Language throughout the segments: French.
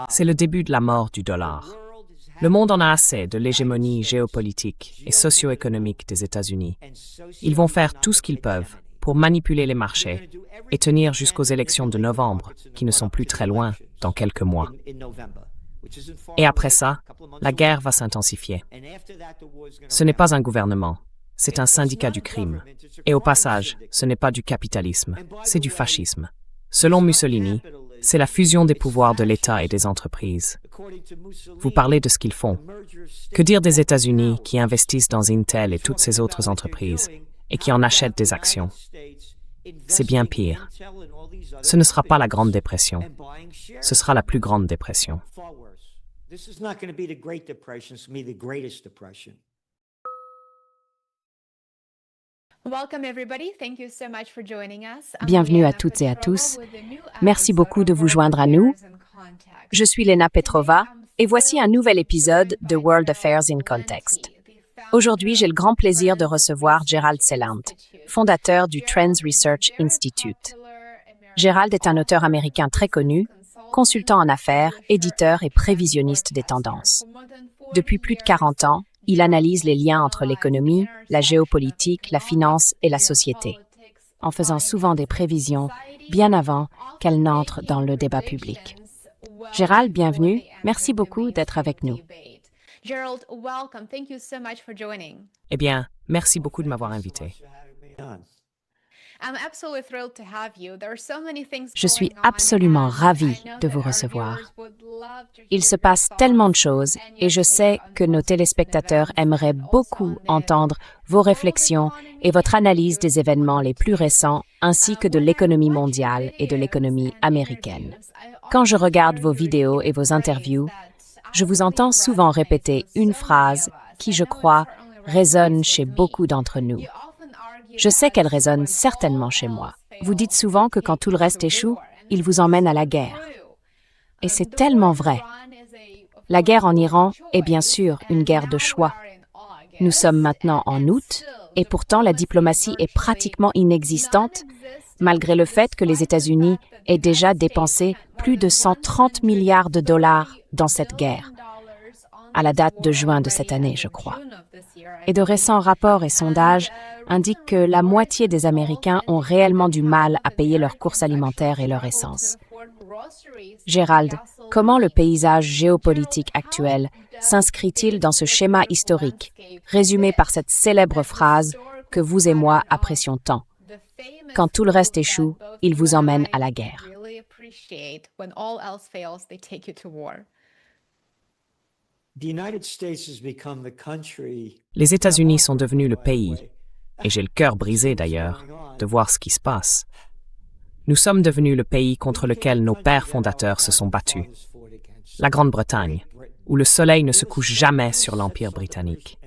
C'est le début de la mort du dollar. Le monde en a assez de l'hégémonie géopolitique et socio-économique des États-Unis. Ils vont faire tout ce qu'ils peuvent pour manipuler les marchés et tenir jusqu'aux élections de novembre, qui ne sont plus très loin, dans quelques mois. Et après ça, la guerre va s'intensifier. Ce n'est pas un gouvernement, c'est un syndicat du crime. Et au passage, ce n'est pas du capitalisme, c'est du fascisme. Selon Mussolini, c'est la fusion des pouvoirs de l'État et des entreprises. Vous parlez de ce qu'ils font. Que dire des États-Unis qui investissent dans Intel et toutes ces autres entreprises et qui en achètent des actions? C'est bien pire. Ce ne sera pas la Grande Dépression. Ce sera la plus grande dépression. Bienvenue à toutes et à tous. Merci beaucoup de vous joindre à nous. Je suis Lena Petrova et voici un nouvel épisode de World Affairs in Context. Aujourd'hui, j'ai le grand plaisir de recevoir Gerald Celent, fondateur du Trends Research Institute. Gerald est un auteur américain très connu, consultant en affaires, éditeur et prévisionniste des tendances. Depuis plus de 40 ans, il analyse les liens entre l'économie, la géopolitique, la finance et la société, en faisant souvent des prévisions bien avant qu'elles n'entrent dans le débat public. Gerald, bienvenue. Merci beaucoup d'être avec nous. Eh bien, merci beaucoup de m'avoir invité. Je suis absolument ravie de vous recevoir. Il se passe tellement de choses et je sais que nos téléspectateurs aimeraient beaucoup entendre vos réflexions et votre analyse des événements les plus récents ainsi que de l'économie mondiale et de l'économie américaine. Quand je regarde vos vidéos et vos interviews, je vous entends souvent répéter une phrase qui, je crois, résonne chez beaucoup d'entre nous. Je sais qu'elle résonne certainement chez moi. Vous dites souvent que quand tout le reste échoue, il vous emmène à la guerre. Et c'est tellement vrai. La guerre en Iran est bien sûr une guerre de choix. Nous sommes maintenant en août, et pourtant la diplomatie est pratiquement inexistante, malgré le fait que les États-Unis aient déjà dépensé plus de 130 milliards de dollars dans cette guerre, à la date de juin de cette année, je crois. Et de récents rapports et sondages indiquent que la moitié des Américains ont réellement du mal à payer leurs courses alimentaires et leur essence. Gerald, comment le paysage géopolitique actuel s'inscrit-il dans ce schéma historique, résumé par cette célèbre phrase que vous et moi apprécions tant? Quand tout le reste échoue, il vous emmène à la guerre. Les États-Unis sont devenus le pays, et j'ai le cœur brisé d'ailleurs, de voir ce qui se passe. Nous sommes devenus le pays contre lequel nos pères fondateurs se sont battus. La Grande-Bretagne, où le soleil ne se couche jamais sur l'Empire britannique.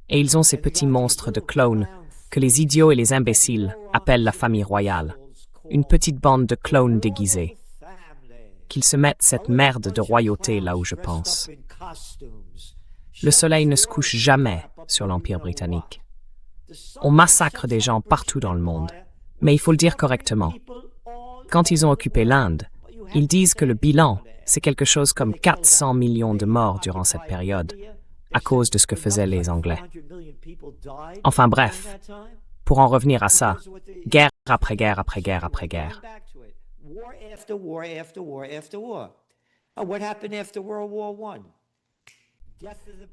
Et ils ont ces petits monstres de clones que les idiots et les imbéciles appellent la famille royale. Une petite bande de clones déguisés. Qu'ils se mettent cette merde de royauté là où je pense. Le soleil ne se couche jamais sur l'Empire britannique. On massacre des gens partout dans le monde, mais il faut le dire correctement. Quand ils ont occupé l'Inde, ils disent que le bilan, c'est quelque chose comme 400 millions de morts durant cette période, à cause de ce que faisaient les Anglais. Enfin bref, pour en revenir à ça, guerre après guerre après guerre après guerre.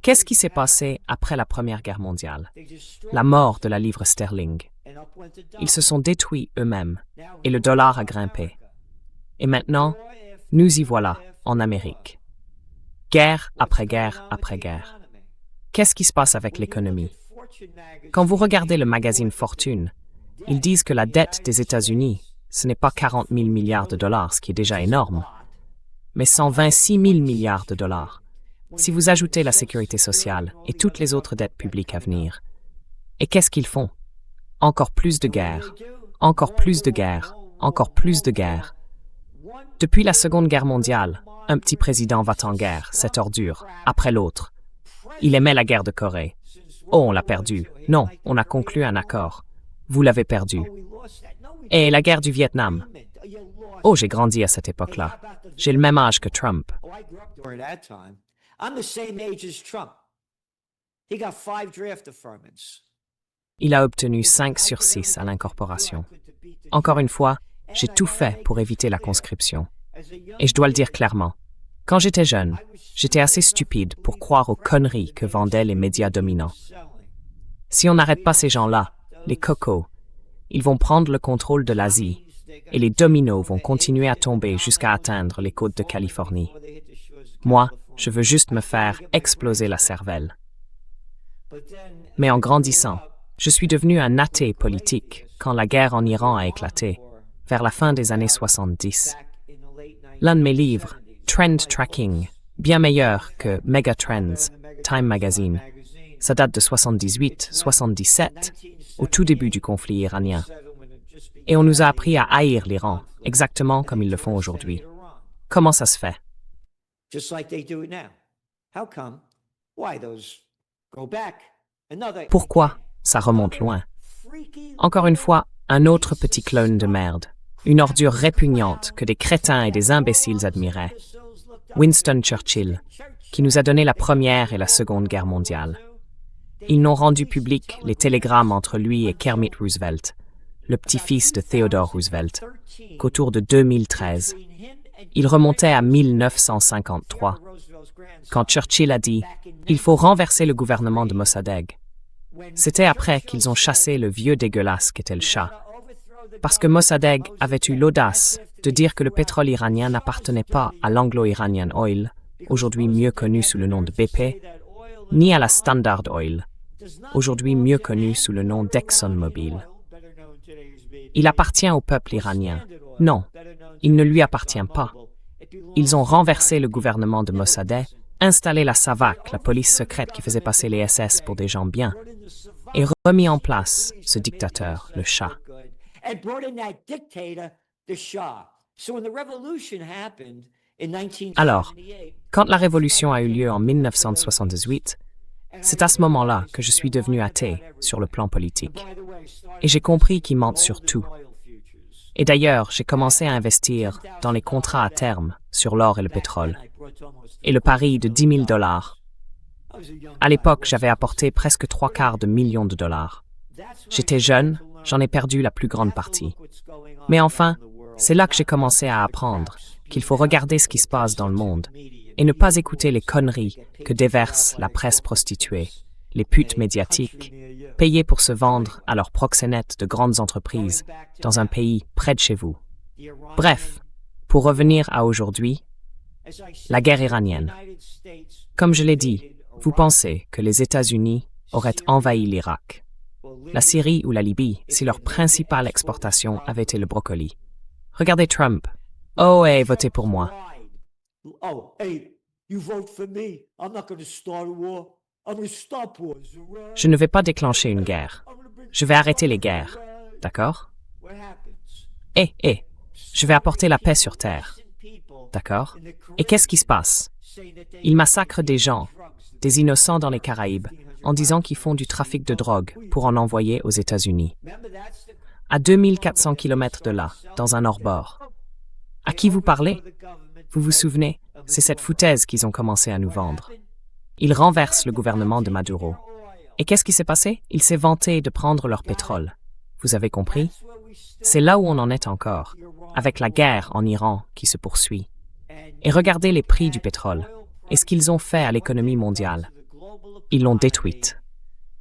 Qu'est-ce qui s'est passé après la Première Guerre mondiale? La mort de la livre sterling. Ils se sont détruits eux-mêmes et le dollar a grimpé. Et maintenant, nous y voilà, en Amérique. Guerre après guerre après guerre. Qu'est-ce qui se passe avec l'économie? Quand vous regardez le magazine Fortune, ils disent que la dette des États-Unis, ce n'est pas 40 000 milliards de dollars, ce qui est déjà énorme, mais 126 000 milliards de dollars. Si vous ajoutez la sécurité sociale et toutes les autres dettes publiques à venir. Et qu'est-ce qu'ils font? Encore plus de guerres, encore plus de guerres, encore plus de guerres. Depuis la Seconde Guerre mondiale, un petit président va en guerre, cette ordure, après l'autre. Il aimait la guerre de Corée. Oh, on l'a perdu. Non, on a conclu un accord. Vous l'avez perdu. Et la guerre du Vietnam. Oh, j'ai grandi à cette époque-là. J'ai le même âge que Trump. During that time, I'm the same age as Trump. He got 5 draft deferments. Il a obtenu 5 sur 6 à l'incorporation. Encore une fois, j'ai tout fait pour éviter la conscription. Et je dois le dire clairement, quand j'étais jeune, j'étais assez stupide pour croire aux conneries que vendaient les médias dominants. Si on n'arrête pas ces gens-là, les cocos, ils vont prendre le contrôle de l'Asie et les dominos vont continuer à tomber jusqu'à atteindre les côtes de Californie. Moi, je veux juste me faire exploser la cervelle. Mais en grandissant, je suis devenu un athée politique quand la guerre en Iran a éclaté, vers la fin des années 70. L'un de mes livres, Trend Tracking, bien meilleur que Megatrends, Time Magazine, ça date de 78-77, au tout début du conflit iranien. Et on nous a appris à haïr l'Iran, exactement comme ils le font aujourd'hui. Comment ça se fait? Just like they do it now. How come? Why those go back? Another Pourquoi? Ça remonte loin. Encore une fois, un autre petit clone de merde. Une ordure répugnante que des crétins et des imbéciles admiraient. Winston Churchill, qui nous a donné la Première et la Seconde Guerre mondiale. Ils n'ont rendu publics les télégrammes entre lui et Kermit Roosevelt, le petit-fils de Theodore Roosevelt, qu'autour de 2013, il remontait à 1953, quand Churchill a dit « Il faut renverser le gouvernement de Mossadegh ». C'était après qu'ils ont chassé le vieux dégueulasse qu'était le Shah, parce que Mossadegh avait eu l'audace de dire que le pétrole iranien n'appartenait pas à l'Anglo-Iranian Oil, aujourd'hui mieux connu sous le nom de BP, ni à la Standard Oil, aujourd'hui mieux connu sous le nom d'ExxonMobil. Il appartient au peuple iranien. Non, il ne lui appartient pas. Ils ont renversé le gouvernement de Mossadegh, installé la SAVAK, la police secrète qui faisait passer les SS pour des gens bien, et remis en place ce dictateur, le Shah. Alors, quand la révolution a eu lieu en 1978, c'est à ce moment-là que je suis devenu athée sur le plan politique. Et j'ai compris qu'ils mentent sur tout. Et d'ailleurs, j'ai commencé à investir dans les contrats à terme sur l'or et le pétrole. Et le pari de $10 000. À l'époque, j'avais apporté presque 3/4 millions de dollars. J'étais jeune, j'en ai perdu la plus grande partie. Mais enfin, c'est là que j'ai commencé à apprendre qu'il faut regarder ce qui se passe dans le monde et ne pas écouter les conneries que déverse la presse prostituée, les putes médiatiques, payées pour se vendre à leurs proxénètes de grandes entreprises dans un pays près de chez vous. Bref, pour revenir à aujourd'hui, la guerre iranienne. Comme je l'ai dit, vous pensez que les États-Unis auraient envahi l'Irak, la Syrie ou la Libye si leur principale exportation avait été le brocoli. Regardez Trump. Oh, et votez pour moi. Je ne vais pas déclencher une guerre. Je vais arrêter les guerres. D'accord? Je vais apporter la paix sur Terre. D'accord? Et qu'est-ce qui se passe? Ils massacrent des gens, des innocents dans les Caraïbes, en disant qu'ils font du trafic de drogue pour en envoyer aux États-Unis. À 2400 km de là, dans un hors-bord. À qui vous parlez? Vous vous souvenez? C'est cette foutaise qu'ils ont commencé à nous vendre. Ils renversent le gouvernement de Maduro. Et qu'est-ce qui s'est passé? Ils s'est vanté de prendre leur pétrole. Vous avez compris? C'est là où on en est encore, avec la guerre en Iran qui se poursuit. Et regardez les prix du pétrole et ce qu'ils ont fait à l'économie mondiale. Ils l'ont détruite.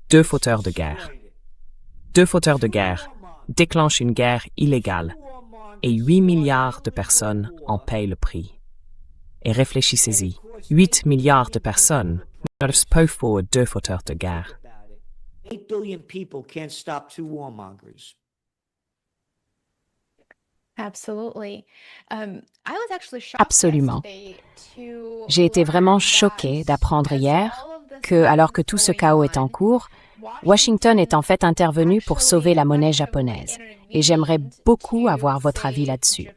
2 fauteurs de guerre. 2 fauteurs de guerre déclenchent une guerre illégale et 8 milliards de personnes en payent le prix. Et réfléchissez-y, 8 milliards de personnes ne peuvent pas pour 2 fauteurs de guerre. 8 billion people can't stop 2 warmongers. Absolument. J'ai été vraiment choquée d'apprendre hier que, alors que tout ce chaos est en cours, Washington est en fait intervenu pour sauver la monnaie japonaise. Et j'aimerais beaucoup avoir votre avis là-dessus.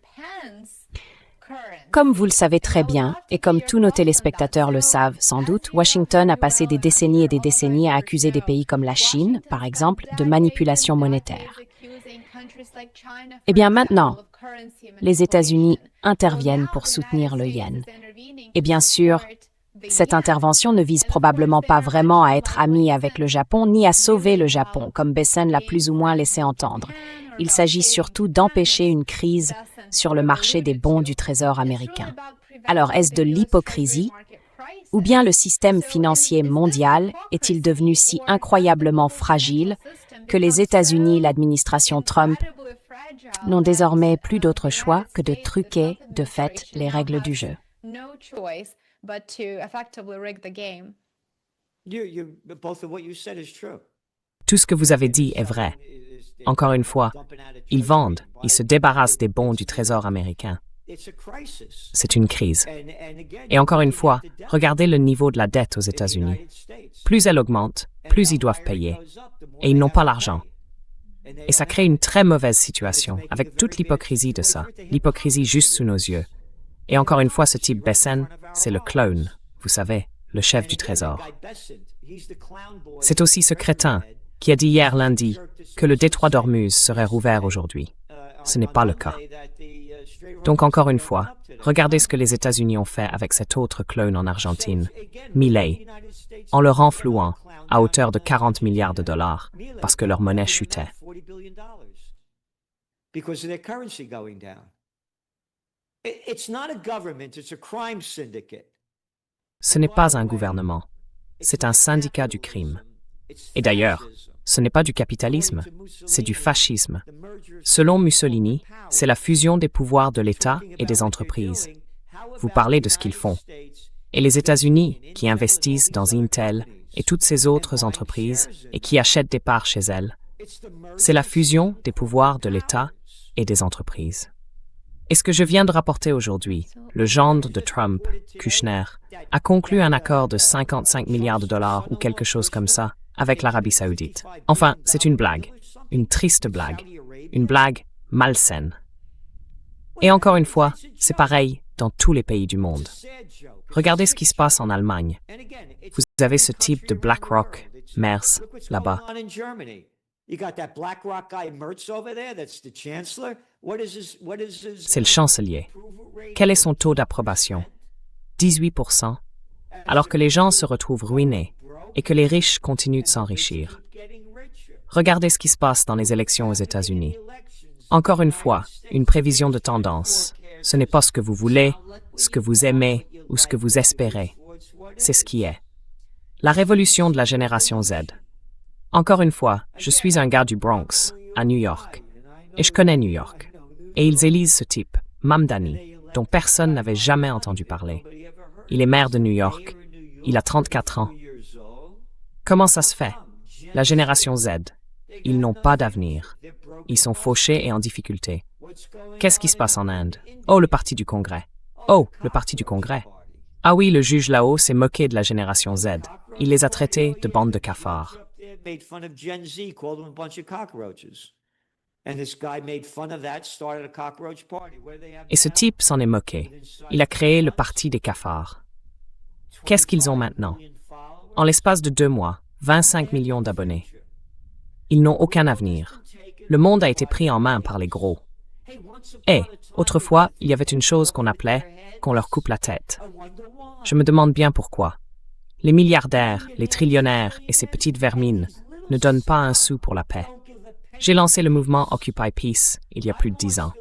Comme vous le savez très bien, et comme tous nos téléspectateurs le savent sans doute, Washington a passé des décennies et des décennies à accuser des pays comme la Chine, par exemple, de manipulation monétaire. Eh bien maintenant, les États-Unis interviennent pour soutenir le yen. Et bien sûr, cette intervention ne vise probablement pas vraiment à être amie avec le Japon ni à sauver le Japon, comme Bessent l'a plus ou moins laissé entendre. Il s'agit surtout d'empêcher une crise sur le marché des bons du Trésor américain. Alors, est-ce de l'hypocrisie? Ou bien le système financier mondial est-il devenu si incroyablement fragile que les États-Unis, l'administration Trump, n'ont désormais plus d'autre choix que de truquer, de fait, les règles du jeu? Both of what you said is true. Tout ce que vous avez dit est vrai. Encore une fois, ils vendent, ils se débarrassent des bons du Trésor américain. C'est une crise. Et encore une fois, regardez le niveau de la dette aux États-Unis. Plus elle augmente, plus ils doivent payer. Et ils n'ont pas l'argent. Et ça crée une très mauvaise situation, avec toute l'hypocrisie de ça. L'hypocrisie juste sous nos yeux. Et encore une fois, ce type Bessent, c'est le clown, vous savez, le chef du Trésor. C'est aussi ce crétin qui a dit hier lundi que le détroit d'Ormuz serait rouvert aujourd'hui. Ce n'est pas le cas. Donc encore une fois, regardez ce que les États-Unis ont fait avec cet autre clown en Argentine, Milei, en le renflouant à hauteur de 40 milliards de dollars parce que leur monnaie chutait. Because of their currency going down. It's not a government, it's a crime syndicate. Ce n'est pas un gouvernement, c'est un syndicat du crime. Et d'ailleurs, ce n'est pas du capitalisme, c'est du fascisme. Selon Mussolini, c'est la fusion des pouvoirs de l'État et des entreprises. Vous parlez de ce qu'ils font. Et les États-Unis, qui investissent dans Intel et toutes ces autres entreprises et qui achètent des parts chez elles, c'est la fusion des pouvoirs de l'État et des entreprises. Et ce que je viens de rapporter aujourd'hui, le gendre de Trump, Kushner, a conclu un accord de 55 milliards de dollars ou quelque chose comme ça avec l'Arabie saoudite. Enfin, c'est une blague, une triste blague, une blague malsaine. Et encore une fois, c'est pareil dans tous les pays du monde. Regardez ce qui se passe en Allemagne. Vous avez ce type de BlackRock, Merz, là-bas. C'est le chancelier. Quel est son taux d'approbation? 18%, alors que les gens se retrouvent ruinés et que les riches continuent de s'enrichir. Regardez ce qui se passe dans les élections aux États-Unis. Encore une fois, une prévision de tendance. Ce n'est pas ce que vous voulez, ce que vous aimez ou ce que vous espérez. C'est ce qui est. La révolution de la génération Z. Encore une fois, je suis un gars du Bronx, à New York. Et je connais New York. Et ils élisent ce type, Mamdani, dont personne n'avait jamais entendu parler. Il est maire de New York. Il a 34 ans. Comment ça se fait? La génération Z. Ils n'ont pas d'avenir. Ils sont fauchés et en difficulté. Qu'est-ce qui se passe en Inde? Oh, le parti du Congrès. Oh, le parti du Congrès. Ah oui, le juge là-haut s'est moqué de la génération Z. Il les a traités de bande de cafards. Et ce type s'en est moqué. Il a créé le parti des cafards. Qu'est-ce qu'ils ont maintenant? En l'espace de 2 mois, 25 millions d'abonnés. Ils n'ont aucun avenir. Le monde a été pris en main par les gros. Et, autrefois, il y avait une chose qu'on appelait qu'on leur coupe la tête. Je me demande bien pourquoi. Les milliardaires, les trillionnaires et ces petites vermines ne donnent pas un sou pour la paix. J'ai lancé le mouvement Occupy Peace il y a plus de 10 ans.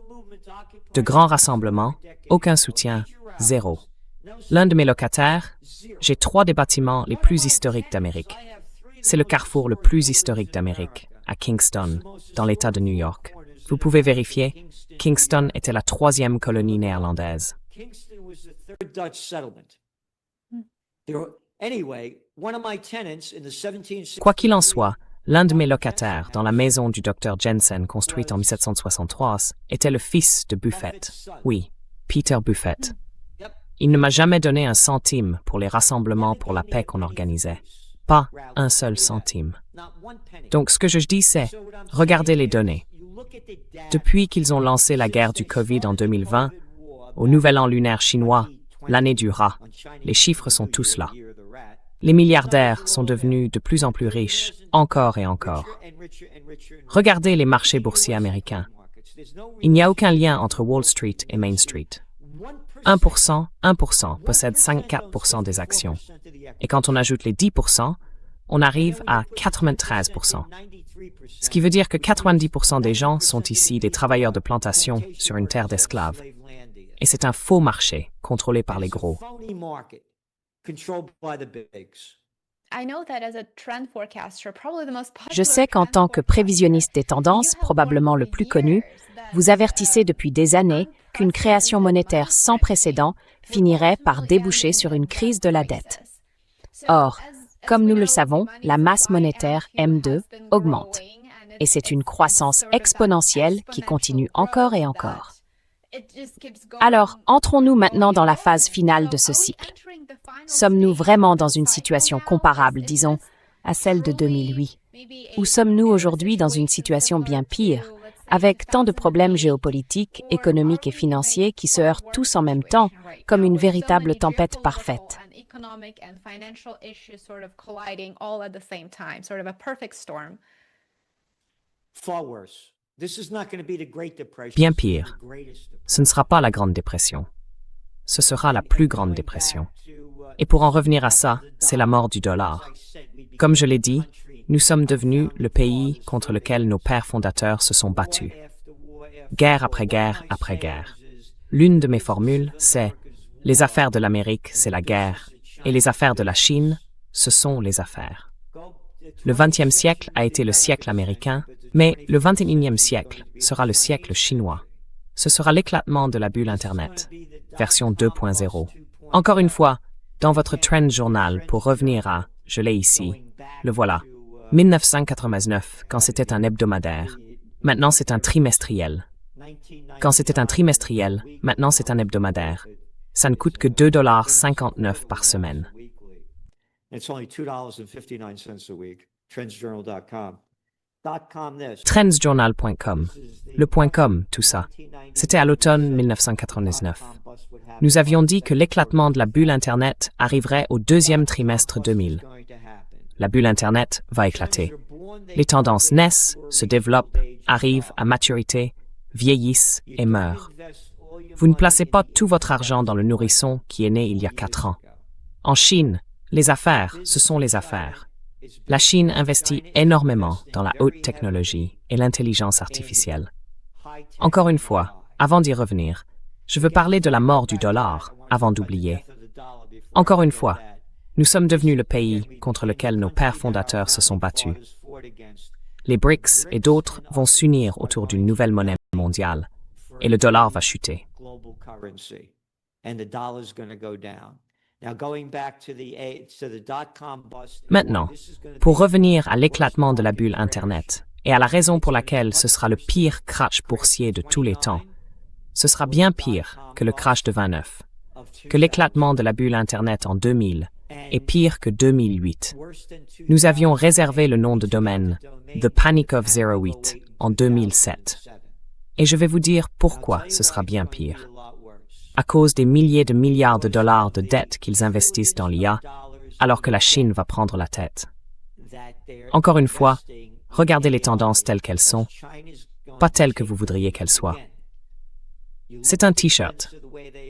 De grands rassemblements, aucun soutien, zéro. L'un de mes locataires, j'ai 3 des bâtiments les plus historiques d'Amérique. C'est le carrefour le plus historique d'Amérique, à Kingston, dans l'État de New York. Vous pouvez vérifier, Kingston était la 3e colonie néerlandaise. Quoi qu'il en soit, l'un de mes locataires dans la maison du Dr Jensen construite en 1763 était le fils de Buffett. Oui, Peter Buffett. Il ne m'a jamais donné un centime pour les rassemblements pour la paix qu'on organisait. Pas un seul centime. Donc ce que je dis c'est, regardez les données. Depuis qu'ils ont lancé la guerre du Covid en 2020, au Nouvel An lunaire chinois, l'année du rat, les chiffres sont tous là. Les milliardaires sont devenus de plus en plus riches, encore et encore. Regardez les marchés boursiers américains. Il n'y a aucun lien entre Wall Street et Main Street. 1% possède 54% des actions. Et quand on ajoute les 10%, on arrive à 93%. Ce qui veut dire que 90% des gens sont ici des travailleurs de plantation sur une terre d'esclaves. Et c'est un faux marché, contrôlé par les gros. Je sais qu'en tant que prévisionniste des tendances, probablement le plus connu, vous avertissez depuis des années qu'une création monétaire sans précédent finirait par déboucher sur une crise de la dette. Or, comme nous le savons, la masse monétaire M2 augmente. Et c'est une croissance exponentielle qui continue encore et encore. Alors, entrons-nous maintenant dans la phase finale de ce cycle. Sommes-nous vraiment dans une situation comparable, disons, à celle de 2008? Ou sommes-nous aujourd'hui dans une situation bien pire, avec tant de problèmes géopolitiques, économiques et financiers qui se heurtent tous en même temps, comme une véritable tempête parfaite? Bien pire. Ce ne sera pas la Grande Dépression. Ce sera la plus grande dépression. Et pour en revenir à ça, c'est la mort du dollar. Comme je l'ai dit, nous sommes devenus le pays contre lequel nos pères fondateurs se sont battus. Guerre après guerre après guerre. L'une de mes formules, c'est « Les affaires de l'Amérique, c'est la guerre, et les affaires de la Chine, ce sont les affaires ». Le 20e siècle a été le siècle américain, mais le 21e siècle sera le siècle chinois. Ce sera l'éclatement de la bulle Internet, version 2.0. Encore une fois, dans votre Trends Journal, pour revenir à, je l'ai ici, le voilà, 1999, quand c'était un hebdomadaire. Maintenant, c'est un trimestriel. Quand c'était un trimestriel, maintenant, c'est un hebdomadaire. Ça ne coûte que $2,59 par semaine. Trendsjournal.com. Le .com, tout ça. C'était à l'automne 1999. Nous avions dit que l'éclatement de la bulle Internet arriverait au deuxième trimestre 2000. La bulle Internet va éclater. Les tendances naissent, se développent, arrivent à maturité, vieillissent et meurent. Vous ne placez pas tout votre argent dans le nourrisson qui est né il y a 4 ans. En Chine, les affaires, ce sont les affaires. La Chine investit énormément dans la haute technologie et l'intelligence artificielle. Encore une fois, avant d'y revenir, je veux parler de la mort du dollar avant d'oublier. Encore une fois, nous sommes devenus le pays contre lequel nos pères fondateurs se sont battus. Les BRICS et d'autres vont s'unir autour d'une nouvelle monnaie mondiale et le dollar va chuter. Maintenant, pour revenir à l'éclatement de la bulle Internet et à la raison pour laquelle ce sera le pire crash boursier de tous les temps, ce sera bien pire que le crash de 29, que l'éclatement de la bulle Internet en 2000 et pire que 2008. Nous avions réservé le nom de domaine The Panic of 08 en 2007. Et je vais vous dire pourquoi ce sera bien pire. À cause des milliers de milliards de dollars de dettes qu'ils investissent dans l'IA, alors que la Chine va prendre la tête. Encore une fois, regardez les tendances telles qu'elles sont, pas telles que vous voudriez qu'elles soient. C'est un t-shirt.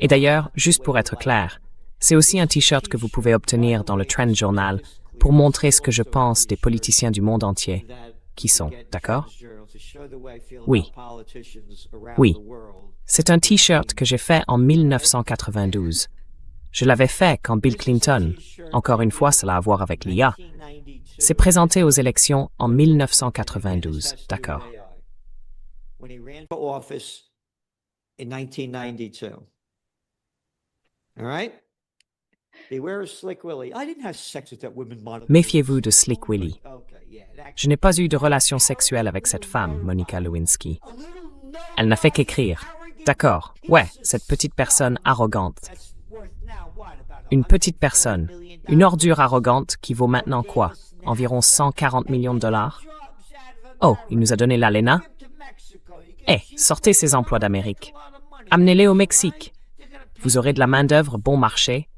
Et d'ailleurs, juste pour être clair, c'est aussi un t-shirt que vous pouvez obtenir dans le Trend Journal pour montrer ce que je pense des politiciens du monde entier, qui sont, d'accord? Oui. Oui. C'est un t-shirt que j'ai fait en 1992. Je l'avais fait quand Bill Clinton, encore une fois cela a à voir avec l'IA, s'est présenté aux élections en 1992, d'accord? Méfiez-vous de Slick Willy. Je n'ai pas eu de relation sexuelle avec cette femme, Monica Lewinsky. Elle n'a fait qu'écrire. D'accord, ouais, cette petite personne arrogante. Une petite personne, une ordure arrogante qui vaut maintenant quoi? Environ 140 millions de dollars? Oh, il nous a donné l'ALENA? Eh, sortez ces emplois d'Amérique. Amenez-les au Mexique. Vous aurez de la main-d'œuvre bon marché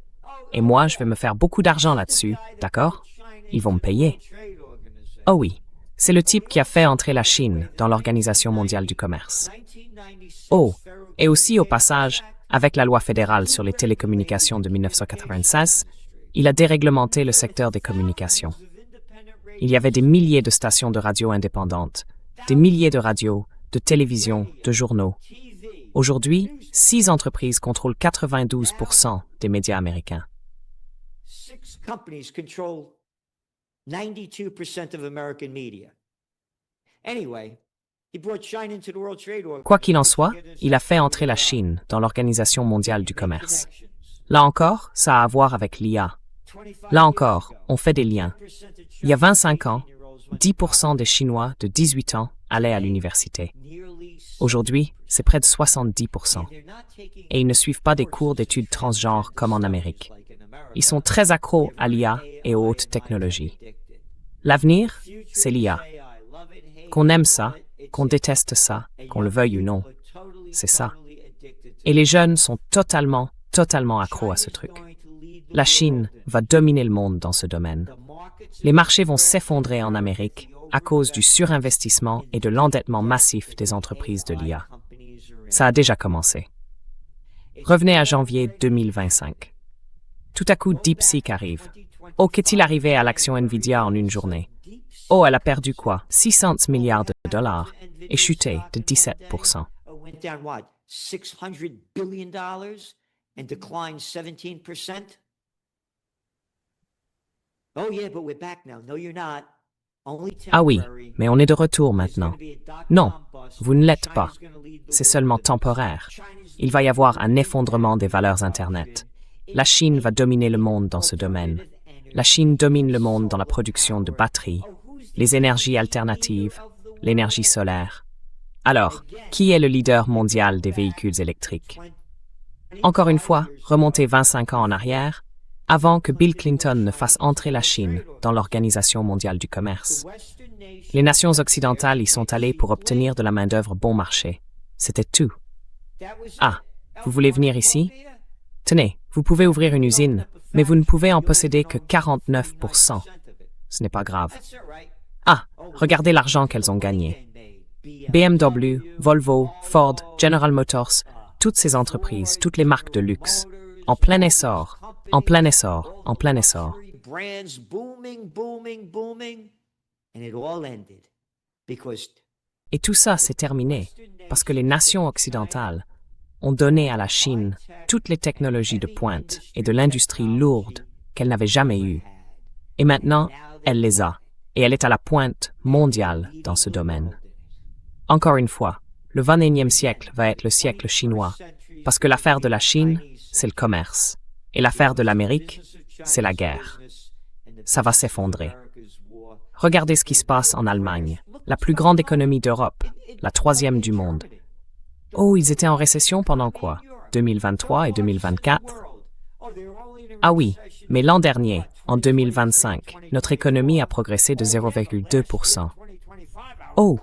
Et moi, je vais me faire beaucoup d'argent là-dessus, d'accord? Ils vont me payer. Oh oui, c'est le type qui a fait entrer la Chine dans l'Organisation mondiale du commerce. Oh, et aussi au passage, avec la loi fédérale sur les télécommunications de 1996, il a déréglementé le secteur des communications. Il y avait des milliers de stations de radio indépendantes, des milliers de radios, de télévisions, de journaux. Aujourd'hui, 6 entreprises contrôlent 92% des médias américains. 6 companies control 92% of American media. Anyway, he brought China into the World Trade Organization. Quoi qu'il en soit, il a fait entrer la Chine dans l'Organisation mondiale du commerce. Là encore, ça a à voir avec l'IA. Là encore, on fait des liens. Il y a 25 ans, 10% des Chinois de 18 ans allaient à l'université. Aujourd'hui, c'est près de 70%. Et ils ne suivent pas des cours d'études transgenres comme en Amérique. Ils sont très accros à l'IA et aux hautes technologies. L'avenir, c'est l'IA. Qu'on aime ça, qu'on déteste ça, qu'on le veuille ou non, c'est ça. Et les jeunes sont totalement accros à ce truc. La Chine va dominer le monde dans ce domaine. Les marchés vont s'effondrer en Amérique à cause du surinvestissement et de l'endettement massif des entreprises de l'IA. Ça a déjà commencé. Revenez à janvier 2025. Tout à coup, DeepSeek arrive. Oh, qu'est-il arrivé à l'action Nvidia en une journée? Oh, elle a perdu quoi? 600 milliards de dollars et chuté de 17%. Went down what? $600 billion and declined 17%? Oh yeah, but we're back now. No, you're not. Only Ah oui, temporary. mais on est de retour maintenant. There's gonna be a Non, dot-com bust. vous ne l'êtes pas. China's gonna lead the C'est world. seulement temporaire. Il va y avoir un effondrement des valeurs Internet. La Chine va dominer le monde dans ce domaine. La Chine domine le monde dans la production de batteries, les énergies alternatives, l'énergie solaire. Alors, qui est le leader mondial des véhicules électriques? Encore une fois, remontez 25 ans en arrière, avant que Bill Clinton ne fasse entrer la Chine dans l'Organisation mondiale du commerce. Les nations occidentales y sont allées pour obtenir de la main-d'œuvre bon marché. C'était tout. Ah, vous voulez venir ici? Tenez, vous pouvez ouvrir une usine, mais vous ne pouvez en posséder que 49%. Ce n'est pas grave. Ah, regardez l'argent qu'elles ont gagné. BMW, Volvo, Ford, General Motors, toutes ces entreprises, toutes les marques de luxe, en plein essor, en plein essor, en plein essor. Brands booming, booming, booming, and it all ended because Et tout ça, c'est terminé, parce que les nations occidentales ont donné à la Chine toutes les technologies de pointe et de l'industrie lourde qu'elle n'avait jamais eues. Et maintenant, elle les a, et elle est à la pointe mondiale dans ce domaine. Encore une fois, le 21e siècle va être le siècle chinois, parce que l'affaire de la Chine, c'est le commerce, et l'affaire de l'Amérique, c'est la guerre. Ça va s'effondrer. Regardez ce qui se passe en Allemagne, la plus grande économie d'Europe, la 3e du monde. Oh, ils étaient en récession pendant quoi? 2023 et 2024? Ah oui, mais l'an dernier, en 2025, notre économie a progressé de 0,2%. Oh,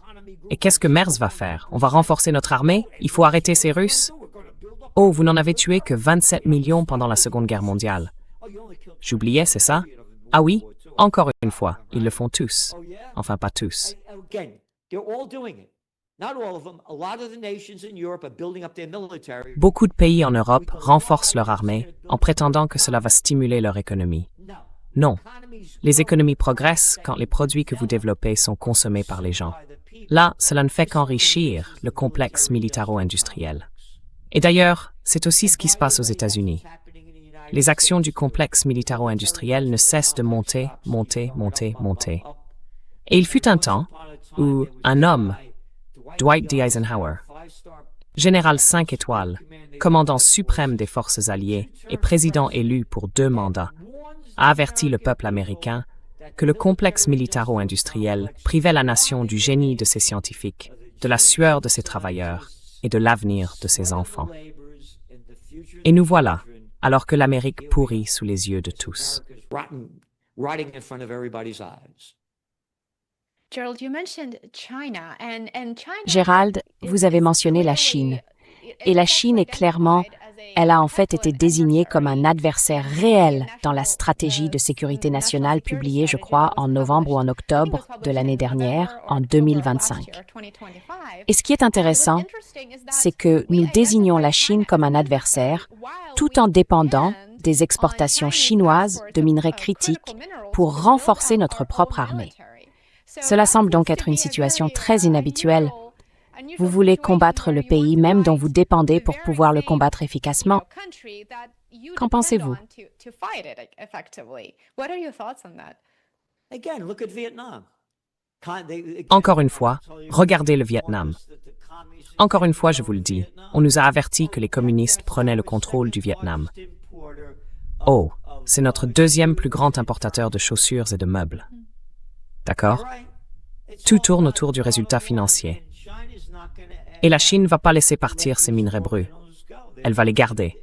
et qu'est-ce que Merz va faire? On va renforcer notre armée? Il faut arrêter ces Russes? Oh, vous n'en avez tué que 27 millions pendant la Seconde Guerre mondiale. J'oubliais, c'est ça? Ah oui, encore une fois, ils le font tous. Enfin, pas tous. again, they're all doing it. Not all of them. A lot of the nations in Europe are building up their military. Beaucoup de pays en Europe renforcent leur armée en prétendant que cela va stimuler leur économie. No. Non, Economies les économies progressent quand les produits que vous développez sont consommés par les gens. Là, cela ne fait qu'enrichir le complexe militaro-industriel. Et d'ailleurs, c'est aussi ce qui se passe aux États-Unis. Les actions du complexe militaro-industriel ne cessent de monter, monter, monter, monter. Et il fut un temps où un homme, Dwight D. Eisenhower, général 5 étoiles, commandant suprême des forces alliées et président élu pour 2 mandats, a averti le peuple américain que le complexe militaro-industriel privait la nation du génie de ses scientifiques, de la sueur de ses travailleurs et de l'avenir de ses enfants. Et nous voilà, alors que l'Amérique pourrit sous les yeux de tous. rotting in front of everybody's eyes. Gérald, vous avez mentionné la Chine. Et la Chine est clairement Elle a en fait été désignée comme un adversaire réel dans la stratégie de sécurité nationale publiée, je crois, en novembre ou en octobre de l'année dernière, en 2025. Et ce qui est intéressant, c'est que nous désignons la Chine comme un adversaire tout en dépendant des exportations chinoises de minerais critiques pour renforcer notre propre armée. Cela semble donc être une situation très inhabituelle. Vous voulez combattre le pays même dont vous dépendez pour pouvoir le combattre efficacement. Qu'en pensez-vous? Again, look at Vietnam. Encore une fois, regardez le Vietnam. Encore une fois, je vous le dis, on nous a averti que les communistes prenaient le contrôle du Vietnam. Oh, c'est notre deuxième plus grand importateur de chaussures et de meubles. D'accord? Tout tourne autour du résultat financier. Et la Chine ne va pas laisser partir ses minerais bruts. Elle va les garder.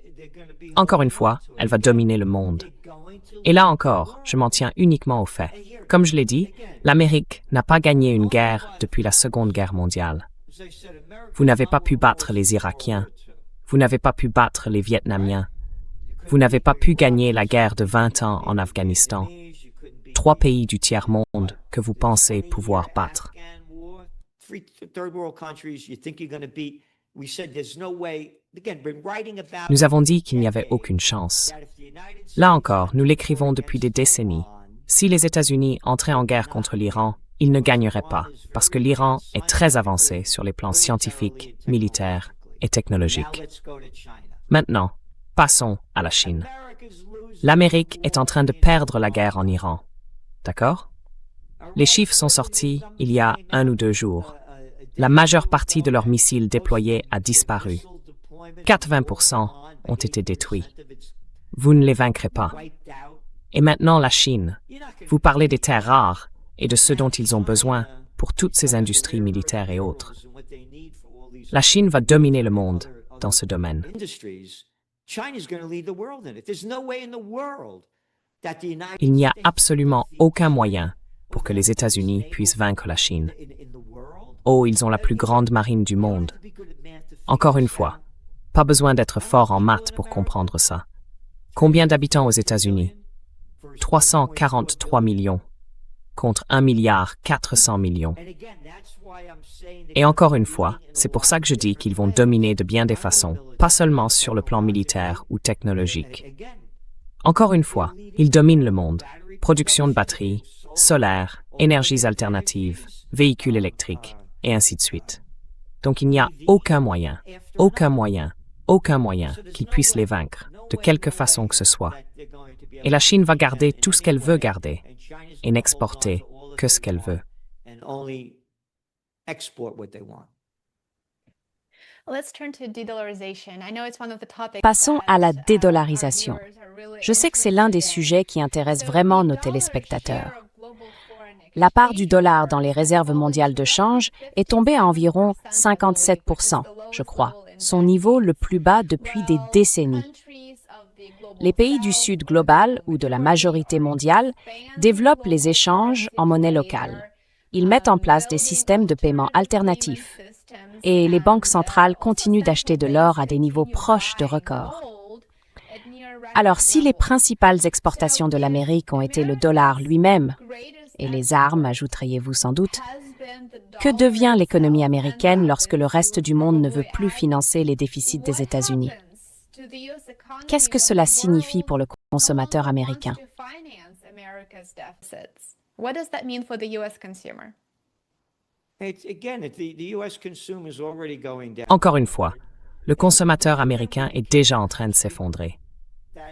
Encore une fois, elle va dominer le monde. Et là encore, je m'en tiens uniquement aux faits. Comme je l'ai dit, l'Amérique n'a pas gagné une guerre depuis la Seconde Guerre mondiale. Vous n'avez pas pu battre les Irakiens. Vous n'avez pas pu battre les Vietnamiens. Vous n'avez pas pu gagner la guerre de 20 ans en Afghanistan. 3 pays du tiers-monde que vous pensez pouvoir battre. Nous avons dit qu'il n'y avait aucune chance. Là encore, nous l'écrivons depuis des décennies. Si les États-Unis entraient en guerre contre l'Iran, ils ne gagneraient pas, parce que l'Iran est très avancé sur les plans scientifiques, militaires et technologiques. Maintenant, passons à la Chine. L'Amérique est en train de perdre la guerre en Iran. D'accord? Les chiffres sont sortis il y a 1 ou 2 jours. La majeure partie de leurs missiles déployés a disparu. 80% ont été détruits. Vous ne les vaincrez pas. Et maintenant la Chine. Vous parlez des terres rares et de ce dont ils ont besoin pour toutes ces industries militaires et autres. La Chine va dominer le monde dans ce domaine. Il n'y a absolument aucun moyen pour que les États-Unis puissent vaincre la Chine. Oh, ils ont la plus grande marine du monde. Encore une fois, pas besoin d'être fort en maths pour comprendre ça. Combien d'habitants aux États-Unis? 343 millions contre 1,4 milliard. Et encore une fois, c'est pour ça que je dis qu'ils vont dominer de bien des façons, pas seulement sur le plan militaire ou technologique. Encore une fois, ils dominent le monde. Production de batteries, solaire, énergies alternatives, véhicules électriques, et ainsi de suite. Donc il n'y a aucun moyen qu'ils puissent les vaincre, de quelque façon que ce soit. Et la Chine va garder tout ce qu'elle veut garder, et n'exporter que ce qu'elle veut. Passons à la dédollarisation. Je sais que c'est l'un des sujets qui intéresse vraiment nos téléspectateurs. La part du dollar dans les réserves mondiales de change est tombée à environ 57%, je crois, son niveau le plus bas depuis des décennies. Les pays du Sud global ou de la majorité mondiale développent les échanges en monnaie locale. Ils mettent en place des systèmes de paiement alternatifs. Et les banques centrales continuent d'acheter de l'or à des niveaux proches de records. Alors, si les principales exportations de l'Amérique ont été le dollar lui-même, et les armes, ajouteriez-vous sans doute, que devient l'économie américaine lorsque le reste du monde ne veut plus financer les déficits des États-Unis? Qu'est-ce que cela signifie pour le consommateur américain? Encore une fois, le consommateur américain est déjà en train de s'effondrer.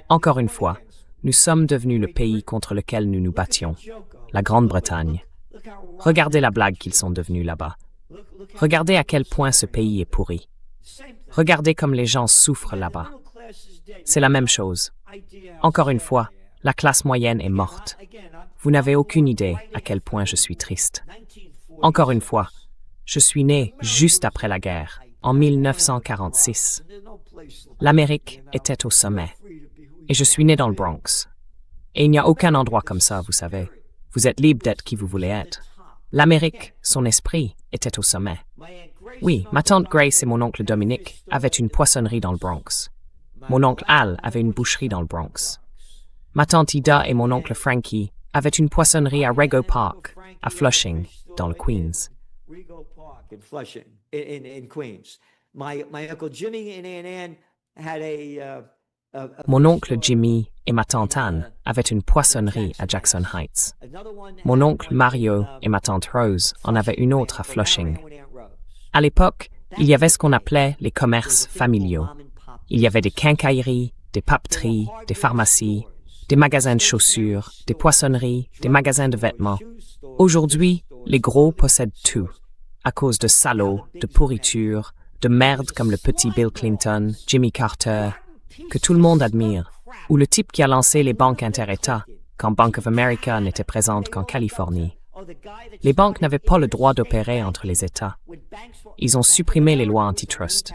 Encore une fois, nous sommes devenus le pays contre lequel nous nous battions, la Grande-Bretagne. Regardez la blague qu'ils sont devenus là-bas. Regardez à quel point ce pays est pourri. Regardez comme les gens souffrent là-bas. C'est la même chose. Encore une fois, la classe moyenne est morte. Vous n'avez aucune idée à quel point je suis triste. Encore une fois, je suis né juste après la guerre, en 1946. L'Amérique était au sommet. Et je suis né dans le Bronx. Et il n'y a aucun endroit comme ça, vous savez. Vous êtes libre d'être qui vous voulez être. L'Amérique, son esprit, était au sommet. Oui, ma tante Grace et mon oncle Dominique avaient une poissonnerie dans le Bronx. Mon oncle Al avait une boucherie dans le Bronx. Ma tante Ida et mon oncle Frankie avaient une poissonnerie à Rego Park, à Flushing, dans le Queens. Rego Park in Flushing, in Queens. My uncle Jimmy and Aunt Ann had Mon oncle Jimmy et ma tante Anne avaient une poissonnerie à Jackson Heights. Mon oncle Mario et ma tante Rose en avaient une autre à Flushing. À l'époque, il y avait ce qu'on appelait les commerces familiaux. Il y avait des quincailleries, des papeteries, des pharmacies, des magasins de chaussures, des poissonneries, des magasins de vêtements. Aujourd'hui, les gros possèdent tout, à cause de salauds, de pourriture, de merde comme le petit Bill Clinton, Jimmy Carter, que tout le monde admire, ou le type qui a lancé les banques inter-États quand Bank of America n'était présente qu'en Californie. Les banques n'avaient pas le droit d'opérer entre les États. Ils ont supprimé les lois antitrust,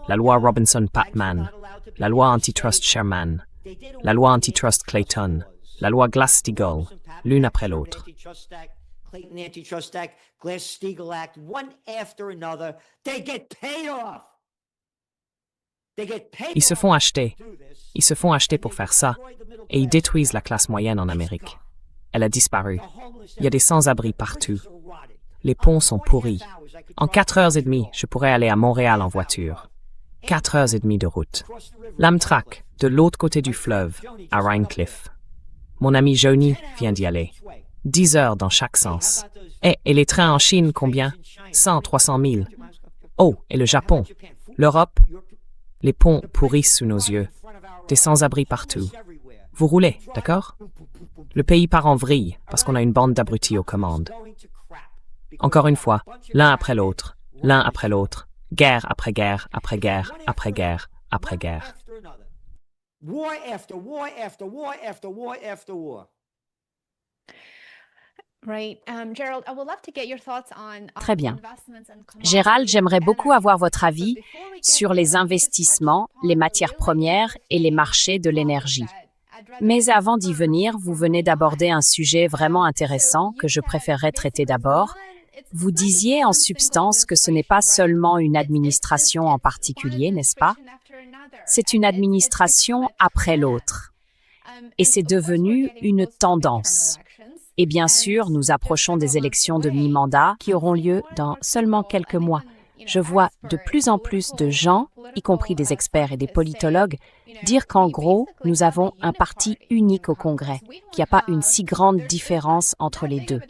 la loi Robinson-Patman, la loi antitrust Sherman, la loi antitrust Clayton, la loi Glass-Steagall, l'une après l'autre. Clayton Antitrust Act, Glass-Steagall Act, one after another. They get paid off. Ils se font acheter. Ils se font acheter pour faire ça, et ils détruisent la classe moyenne en Amérique. Elle a disparu. Il y a des sans-abri partout. Les ponts sont pourris. En 4h30, je pourrais aller à Montréal en voiture. 4h30 de route. L'Amtrak, de l'autre côté du fleuve, à Rhinecliff. Mon ami Johnny vient d'y aller. 10 heures dans chaque sens. Et les trains en Chine, combien? 100, 300 000. Oh, et le Japon. L'Europe. Les ponts pourrissent sous nos yeux. Des sans-abri partout. Vous roulez, d'accord? Le pays part en vrille parce qu'on a une bande d'abrutis aux commandes. Encore une fois, l'un après l'autre, guerre après guerre, après guerre, après guerre, après guerre. War after war after war after war after war. Très bien. Gérald, j'aimerais beaucoup avoir votre avis sur les investissements, les matières premières et les marchés de l'énergie. Mais avant d'y venir, vous venez d'aborder un sujet vraiment intéressant que je préférerais traiter d'abord. Vous disiez en substance que ce n'est pas seulement une administration en particulier, n'est-ce pas? C'est une administration après l'autre. Et c'est devenu une tendance. Et bien sûr, nous approchons des élections de mi-mandat qui auront lieu dans seulement quelques mois. Je vois de plus en plus de gens, y compris des experts et des politologues, dire qu'en gros, nous avons un parti unique au Congrès, qu'il n'y a pas une si grande différence entre les deux.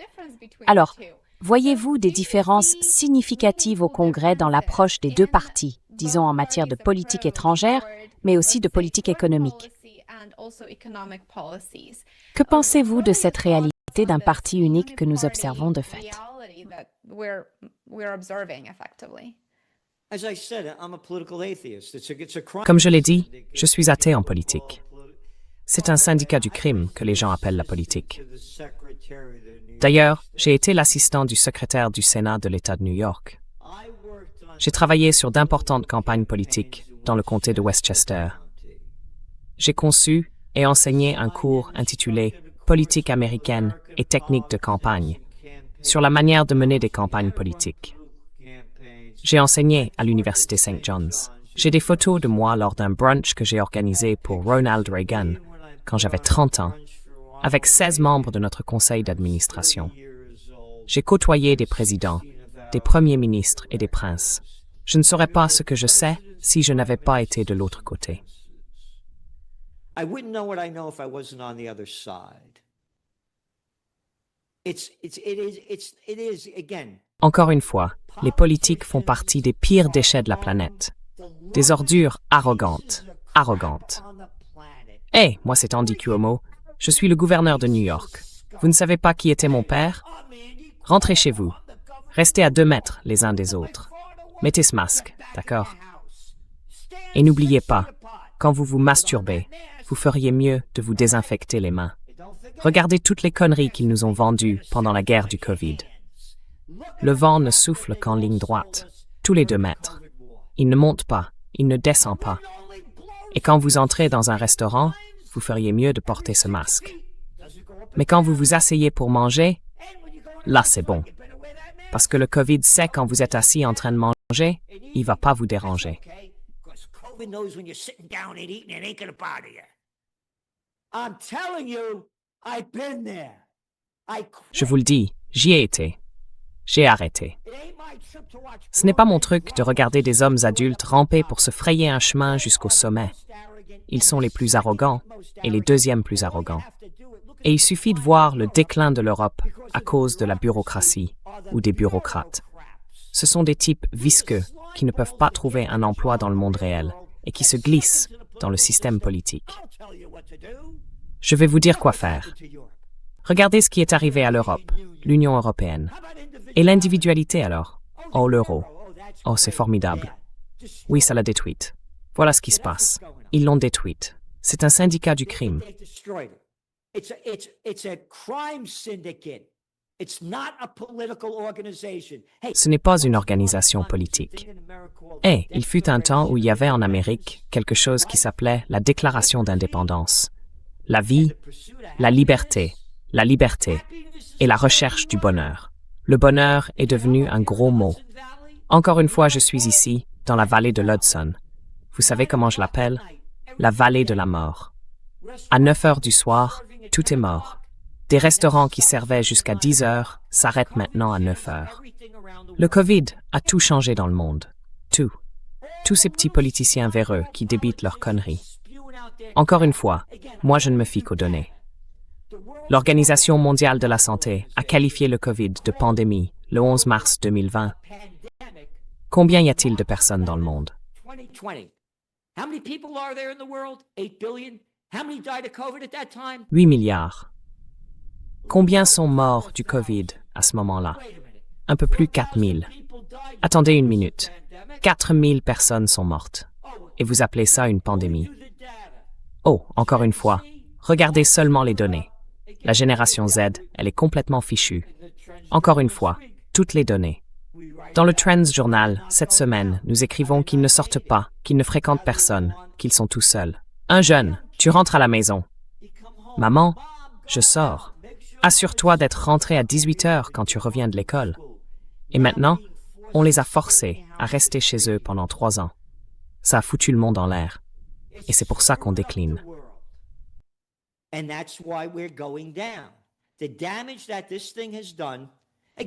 Alors, voyez-vous des différences significatives au Congrès dans l'approche des deux partis, disons en matière de politique étrangère, mais aussi de politique économique? Que pensez-vous de cette réalité d'un parti unique que nous observons de fait? Comme je l'ai dit, je suis athée en politique. C'est un syndicat du crime que les gens appellent la politique. D'ailleurs, j'ai été l'assistant du secrétaire du Sénat de l'État de New York. J'ai travaillé sur d'importantes campagnes politiques dans le comté de Westchester. J'ai conçu et enseigné un cours intitulé Politique américaine et techniques de campagne, sur la manière de mener des campagnes politiques. J'ai enseigné à l'Université St. John's. J'ai des photos de moi lors d'un brunch que j'ai organisé pour Ronald Reagan, quand j'avais 30 ans, avec 16 membres de notre conseil d'administration. J'ai côtoyé des présidents, des premiers ministres et des princes. Je ne saurais pas ce que je sais si je n'avais pas été de l'autre côté. I wouldn't know what I know if I wasn't on the other side. It is again. Encore une fois, les politiques font partie des pires déchets de la planète. Des ordures arrogantes. Hey, moi c'est Andy Cuomo. Je suis le gouverneur de New York. Vous ne savez pas qui était mon père? Rentrez chez vous. Restez à 2 mètres les uns des autres. Mettez ce masque, d'accord? Et n'oubliez pas, quand vous vous masturbez, vous feriez mieux de vous désinfecter les mains. Regardez toutes les conneries qu'ils nous ont vendues pendant la guerre du Covid. Le vent ne souffle qu'en ligne droite, tous les 2 mètres. Il ne monte pas, il ne descend pas. Et quand vous entrez dans un restaurant, vous feriez mieux de porter ce masque. Mais quand vous vous asseyez pour manger, là c'est bon. Parce que le Covid sait quand vous êtes assis en train de manger, il ne va pas vous déranger. COVID knows when you're sitting down and eating, it ain't gonna bother you. I'm telling you, I've been there. Je vous le dis, j'y ai été. J'ai arrêté. Ce n'est pas mon truc de regarder des hommes adultes ramper pour se frayer un chemin jusqu'au sommet. Ils sont les plus arrogants et les deuxièmes plus arrogants. Et il suffit de voir le déclin de l'Europe à cause de la bureaucratie ou des bureaucrates. Ce sont des types visqueux qui ne peuvent pas trouver un emploi dans le monde réel et qui se glissent dans le système politique. Je vais vous dire quoi faire. Regardez ce qui est arrivé à l'Europe, l'Union européenne. Et l'individualité alors? Oh, l'euro. Oh, c'est formidable. Oui, ça l'a détruite. Voilà ce qui se passe. Ils l'ont détruite. C'est un syndicat du crime. Ce n'est pas une organisation politique. Et il fut un temps où il y avait en Amérique quelque chose qui s'appelait la Déclaration d'indépendance. La vie, la liberté et la recherche du bonheur. Le bonheur est devenu un gros mot. Encore une fois, je suis ici, dans la vallée de l'Hudson. Vous savez comment je l'appelle? La vallée de la mort. À 9 heures du soir, tout est mort. Des restaurants qui servaient jusqu'à 10 heures s'arrêtent maintenant à 9 heures. Le COVID a tout changé dans le monde. Tout. Tous ces petits politiciens véreux qui débitent leurs conneries. Encore une fois, moi je ne me fie qu'aux données. L'Organisation mondiale de la santé a qualifié le COVID de pandémie le 11 mars 2020. Combien y a-t-il de personnes dans le monde? 8 milliards. Combien sont morts du COVID à ce moment-là? Un peu plus 4 000. Attendez une minute. 4 000 personnes sont mortes. Et vous appelez ça une pandémie? Oh, encore une fois, regardez seulement les données. La génération Z, elle est complètement fichue. Encore une fois, toutes les données. Dans le Trends Journal, cette semaine, nous écrivons qu'ils ne sortent pas, qu'ils ne fréquentent personne, qu'ils sont tout seuls. Un jeune, tu rentres à la maison. Maman, je sors. Assure-toi d'être rentré à 18 heures quand tu reviens de l'école. Et maintenant, on les a forcés à rester chez eux pendant 3 ans. Ça a foutu le monde en l'air. Et c'est pour ça qu'on décline.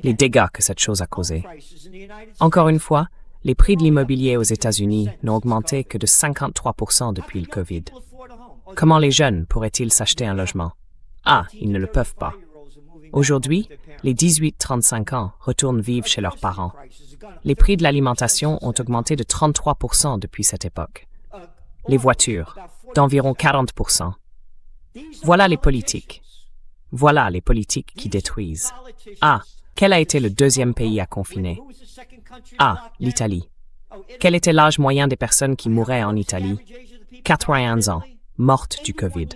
Les dégâts que cette chose a causés. Encore une fois, les prix de l'immobilier aux États-Unis n'ont augmenté que de 53% depuis le COVID. Comment les jeunes pourraient-ils s'acheter un logement? Ah, ils ne le peuvent pas. Aujourd'hui, les 18-35 ans retournent vivre chez leurs parents. Les prix de l'alimentation ont augmenté de 33% depuis cette époque. Les voitures, d'environ 40%. Voilà les politiques. Voilà les politiques qui détruisent. Ah, quel a été le deuxième pays à confiner? Ah, l'Italie. Quel était l'âge moyen des personnes qui mouraient en Italie? 81 ans, mortes du COVID.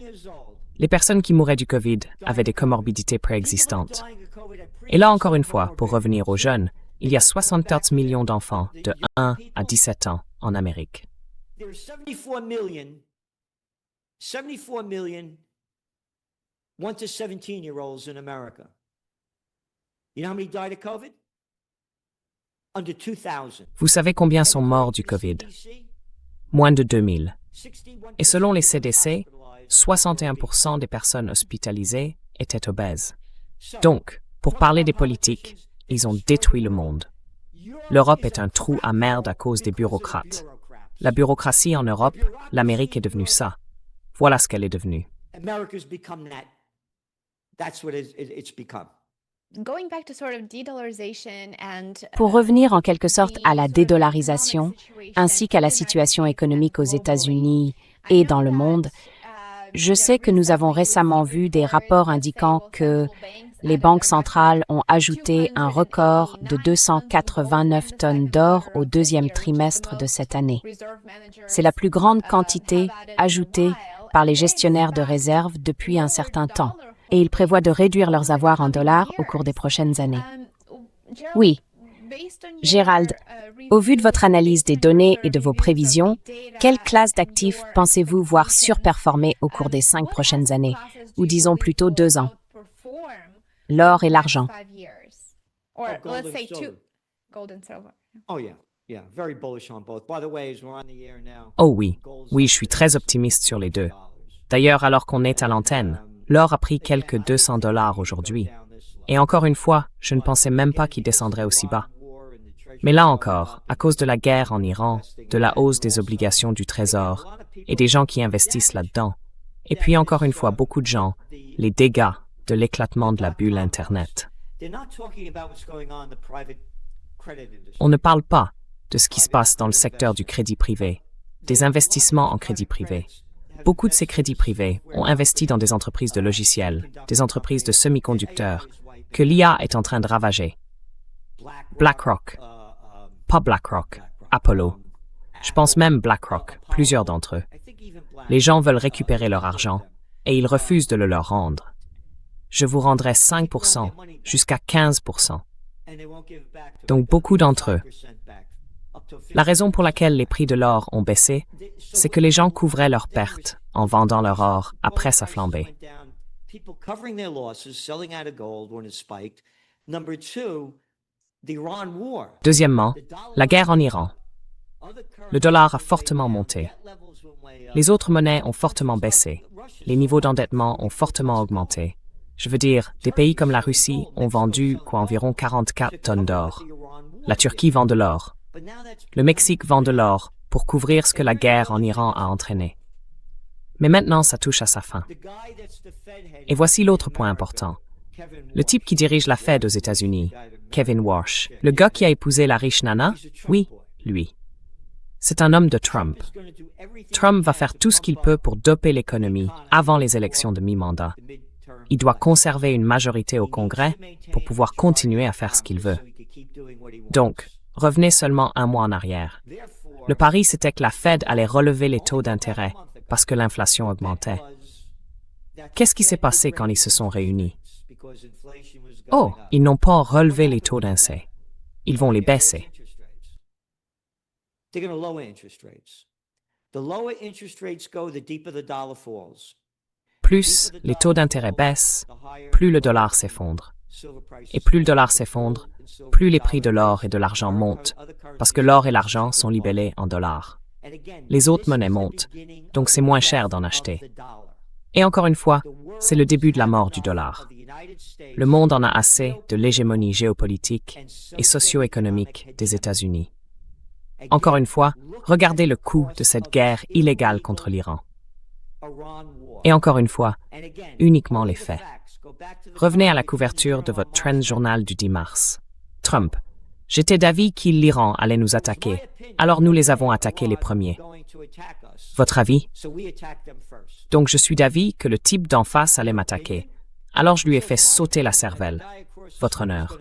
Les personnes qui mouraient du COVID avaient des comorbidités préexistantes. Et là encore une fois, pour revenir aux jeunes, il y a 74 millions d'enfants de 1 à 17 ans en Amérique. 74 million 1 to 17-year-olds in America. You know how many died of COVID? Under 2,000. Vous savez combien sont morts du COVID? Moins de 2000. Et selon les CDC, 61% des personnes hospitalisées étaient obèses. Donc, pour parler des politiques, ils ont détruit le monde. L'Europe est un trou à merde à cause des bureaucrates. La bureaucratie en Europe, l'Amérique est devenue ça. Voilà ce qu'elle est devenue. America's become that. That's what it's become. Pour revenir en quelque sorte à la dédollarisation, ainsi qu'à la situation économique aux États-Unis et dans le monde, je sais que nous avons récemment vu des rapports indiquant que les banques centrales ont ajouté un record de 289 tonnes d'or au deuxième trimestre de cette année. C'est la plus grande quantité ajoutée par les gestionnaires de réserve depuis un certain temps, et ils prévoient de réduire leurs avoirs en dollars au cours des prochaines années. Oui, Gérald, au vu de votre analyse des données et de vos prévisions, quelle classe d'actifs pensez-vous voir surperformer au cours des 5 prochaines années, ou disons plutôt 2 ans? L'or et l'argent. Oh, yeah. Oh oui, oui, je suis très optimiste sur les deux. D'ailleurs, alors qu'on est à l'antenne, l'or a pris quelques $200 aujourd'hui. Et encore une fois, je ne pensais même pas qu'il descendrait aussi bas. Mais là encore, à cause de la guerre en Iran, de la hausse des obligations du Trésor et des gens qui investissent là-dedans, et puis encore une fois beaucoup de gens, les dégâts de l'éclatement de la bulle Internet. On ne parle pas de ce qui se passe dans le secteur du crédit privé, des investissements en crédit privé. Beaucoup de ces crédits privés ont investi dans des entreprises de logiciels, des entreprises de semi-conducteurs, que l'IA est en train de ravager. BlackRock, pas BlackRock, Apollo. Je pense même BlackRock, plusieurs d'entre eux. Les gens veulent récupérer leur argent et ils refusent de le leur rendre. Je vous rendrai 5%, jusqu'à 15%. Donc beaucoup d'entre eux. La raison pour laquelle les prix de l'or ont baissé, c'est que les gens couvraient leurs pertes en vendant leur or après sa flambée. Deuxièmement, la guerre en Iran. Le dollar a fortement monté. Les autres monnaies ont fortement baissé. Les niveaux d'endettement ont fortement augmenté. Je veux dire, des pays comme la Russie ont vendu environ 44 tonnes d'or. La Turquie vend de l'or. Le Mexique vend de l'or pour couvrir ce que la guerre en Iran a entraîné. Mais maintenant, ça touche à sa fin. Et voici l'autre point important. Le type qui dirige la Fed aux États-Unis, Kevin Warsh, le gars qui a épousé la riche nana, oui, lui. C'est un homme de Trump. Trump va faire tout ce qu'il peut pour doper l'économie avant les élections de mi-mandat. Il doit conserver une majorité au Congrès pour pouvoir continuer à faire ce qu'il veut. Donc, revenez seulement un mois en arrière. Le pari, c'était que la Fed allait relever les taux d'intérêt parce que l'inflation augmentait. Qu'est-ce qui s'est passé quand ils se sont réunis? Oh, ils n'ont pas relevé les taux d'intérêt. Ils vont les baisser. Plus les taux d'intérêt baissent, plus le dollar s'effondre. Et plus le dollar s'effondre, plus les prix de l'or et de l'argent montent, parce que l'or et l'argent sont libellés en dollars. Les autres monnaies montent, donc c'est moins cher d'en acheter. Et encore une fois, c'est le début de la mort du dollar. Le monde en a assez de l'hégémonie géopolitique et socio-économique des États-Unis. Encore une fois, regardez le coût de cette guerre illégale contre l'Iran. Et encore une fois, uniquement les faits. Revenez à la couverture de votre Trends Journal du 10 mars. Trump. J'étais d'avis que l'Iran allait nous attaquer, alors nous les avons attaqués les premiers. Votre avis? Donc je suis d'avis que le type d'en face allait m'attaquer, alors je lui ai fait sauter la cervelle. Votre honneur.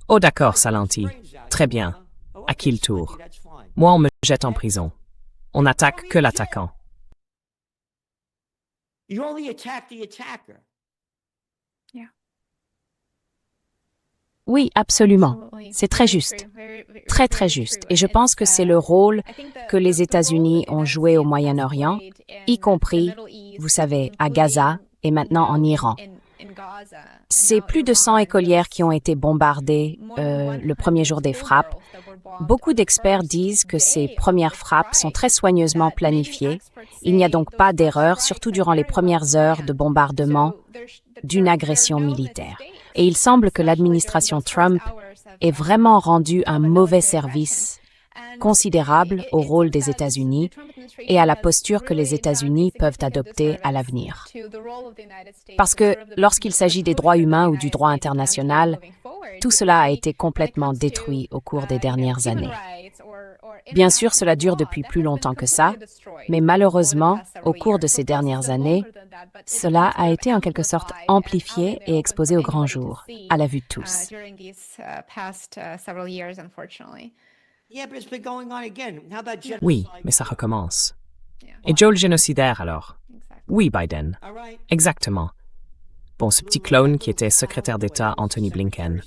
Oh d'accord, Salanti. Très bien. À qui le tour? Moi, on me jette en prison. On n'attaque que l'attaquant. Oui, absolument. C'est très juste. Très, très juste. Et je pense que c'est le rôle que les États-Unis ont joué au Moyen-Orient, y compris, vous savez, à Gaza et maintenant en Iran. C'est plus de 100 écolières qui ont été bombardées le premier jour des frappes. Beaucoup d'experts disent que ces premières frappes sont très soigneusement planifiées. Il n'y a donc pas d'erreur, surtout durant les premières heures de bombardement d'une agression militaire. Et il semble que l'administration Trump ait vraiment rendu un mauvais service considérable au rôle des États-Unis et à la posture que les États-Unis peuvent adopter à l'avenir. Parce que lorsqu'il s'agit des droits humains ou du droit international, tout cela a été complètement détruit au cours des dernières années. Bien sûr, cela dure depuis plus longtemps que ça, mais malheureusement, au cours de ces dernières années, cela a été en quelque sorte amplifié et exposé au grand jour, à la vue de tous. Oui, mais ça recommence. Et Joe le génocidaire alors? Oui, Biden. Exactement. Bon, ce petit clone qui était secrétaire d'État Anthony Blinken.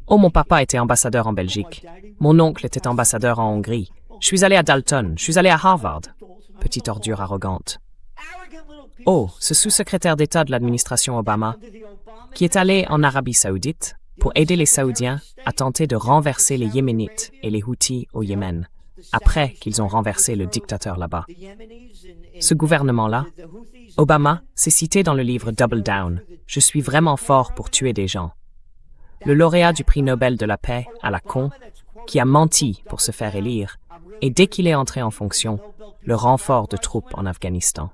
Oh, mon papa était ambassadeur en Belgique. Mon oncle était ambassadeur en Hongrie. Je suis allé à Dalton. Je suis allé à Harvard. Petite ordure arrogante. Oh, ce sous-secrétaire d'État de l'administration Obama, qui est allé en Arabie Saoudite, pour aider les Saoudiens à tenter de renverser les Yéménites et les Houthis au Yémen, après qu'ils ont renversé le dictateur là-bas. Ce gouvernement-là, Obama, s'est cité dans le livre Double Down, « Je suis vraiment fort pour tuer des gens ». Le lauréat du prix Nobel de la paix à la con, qui a menti pour se faire élire, et dès qu'il est entré en fonction, le renfort de troupes en Afghanistan.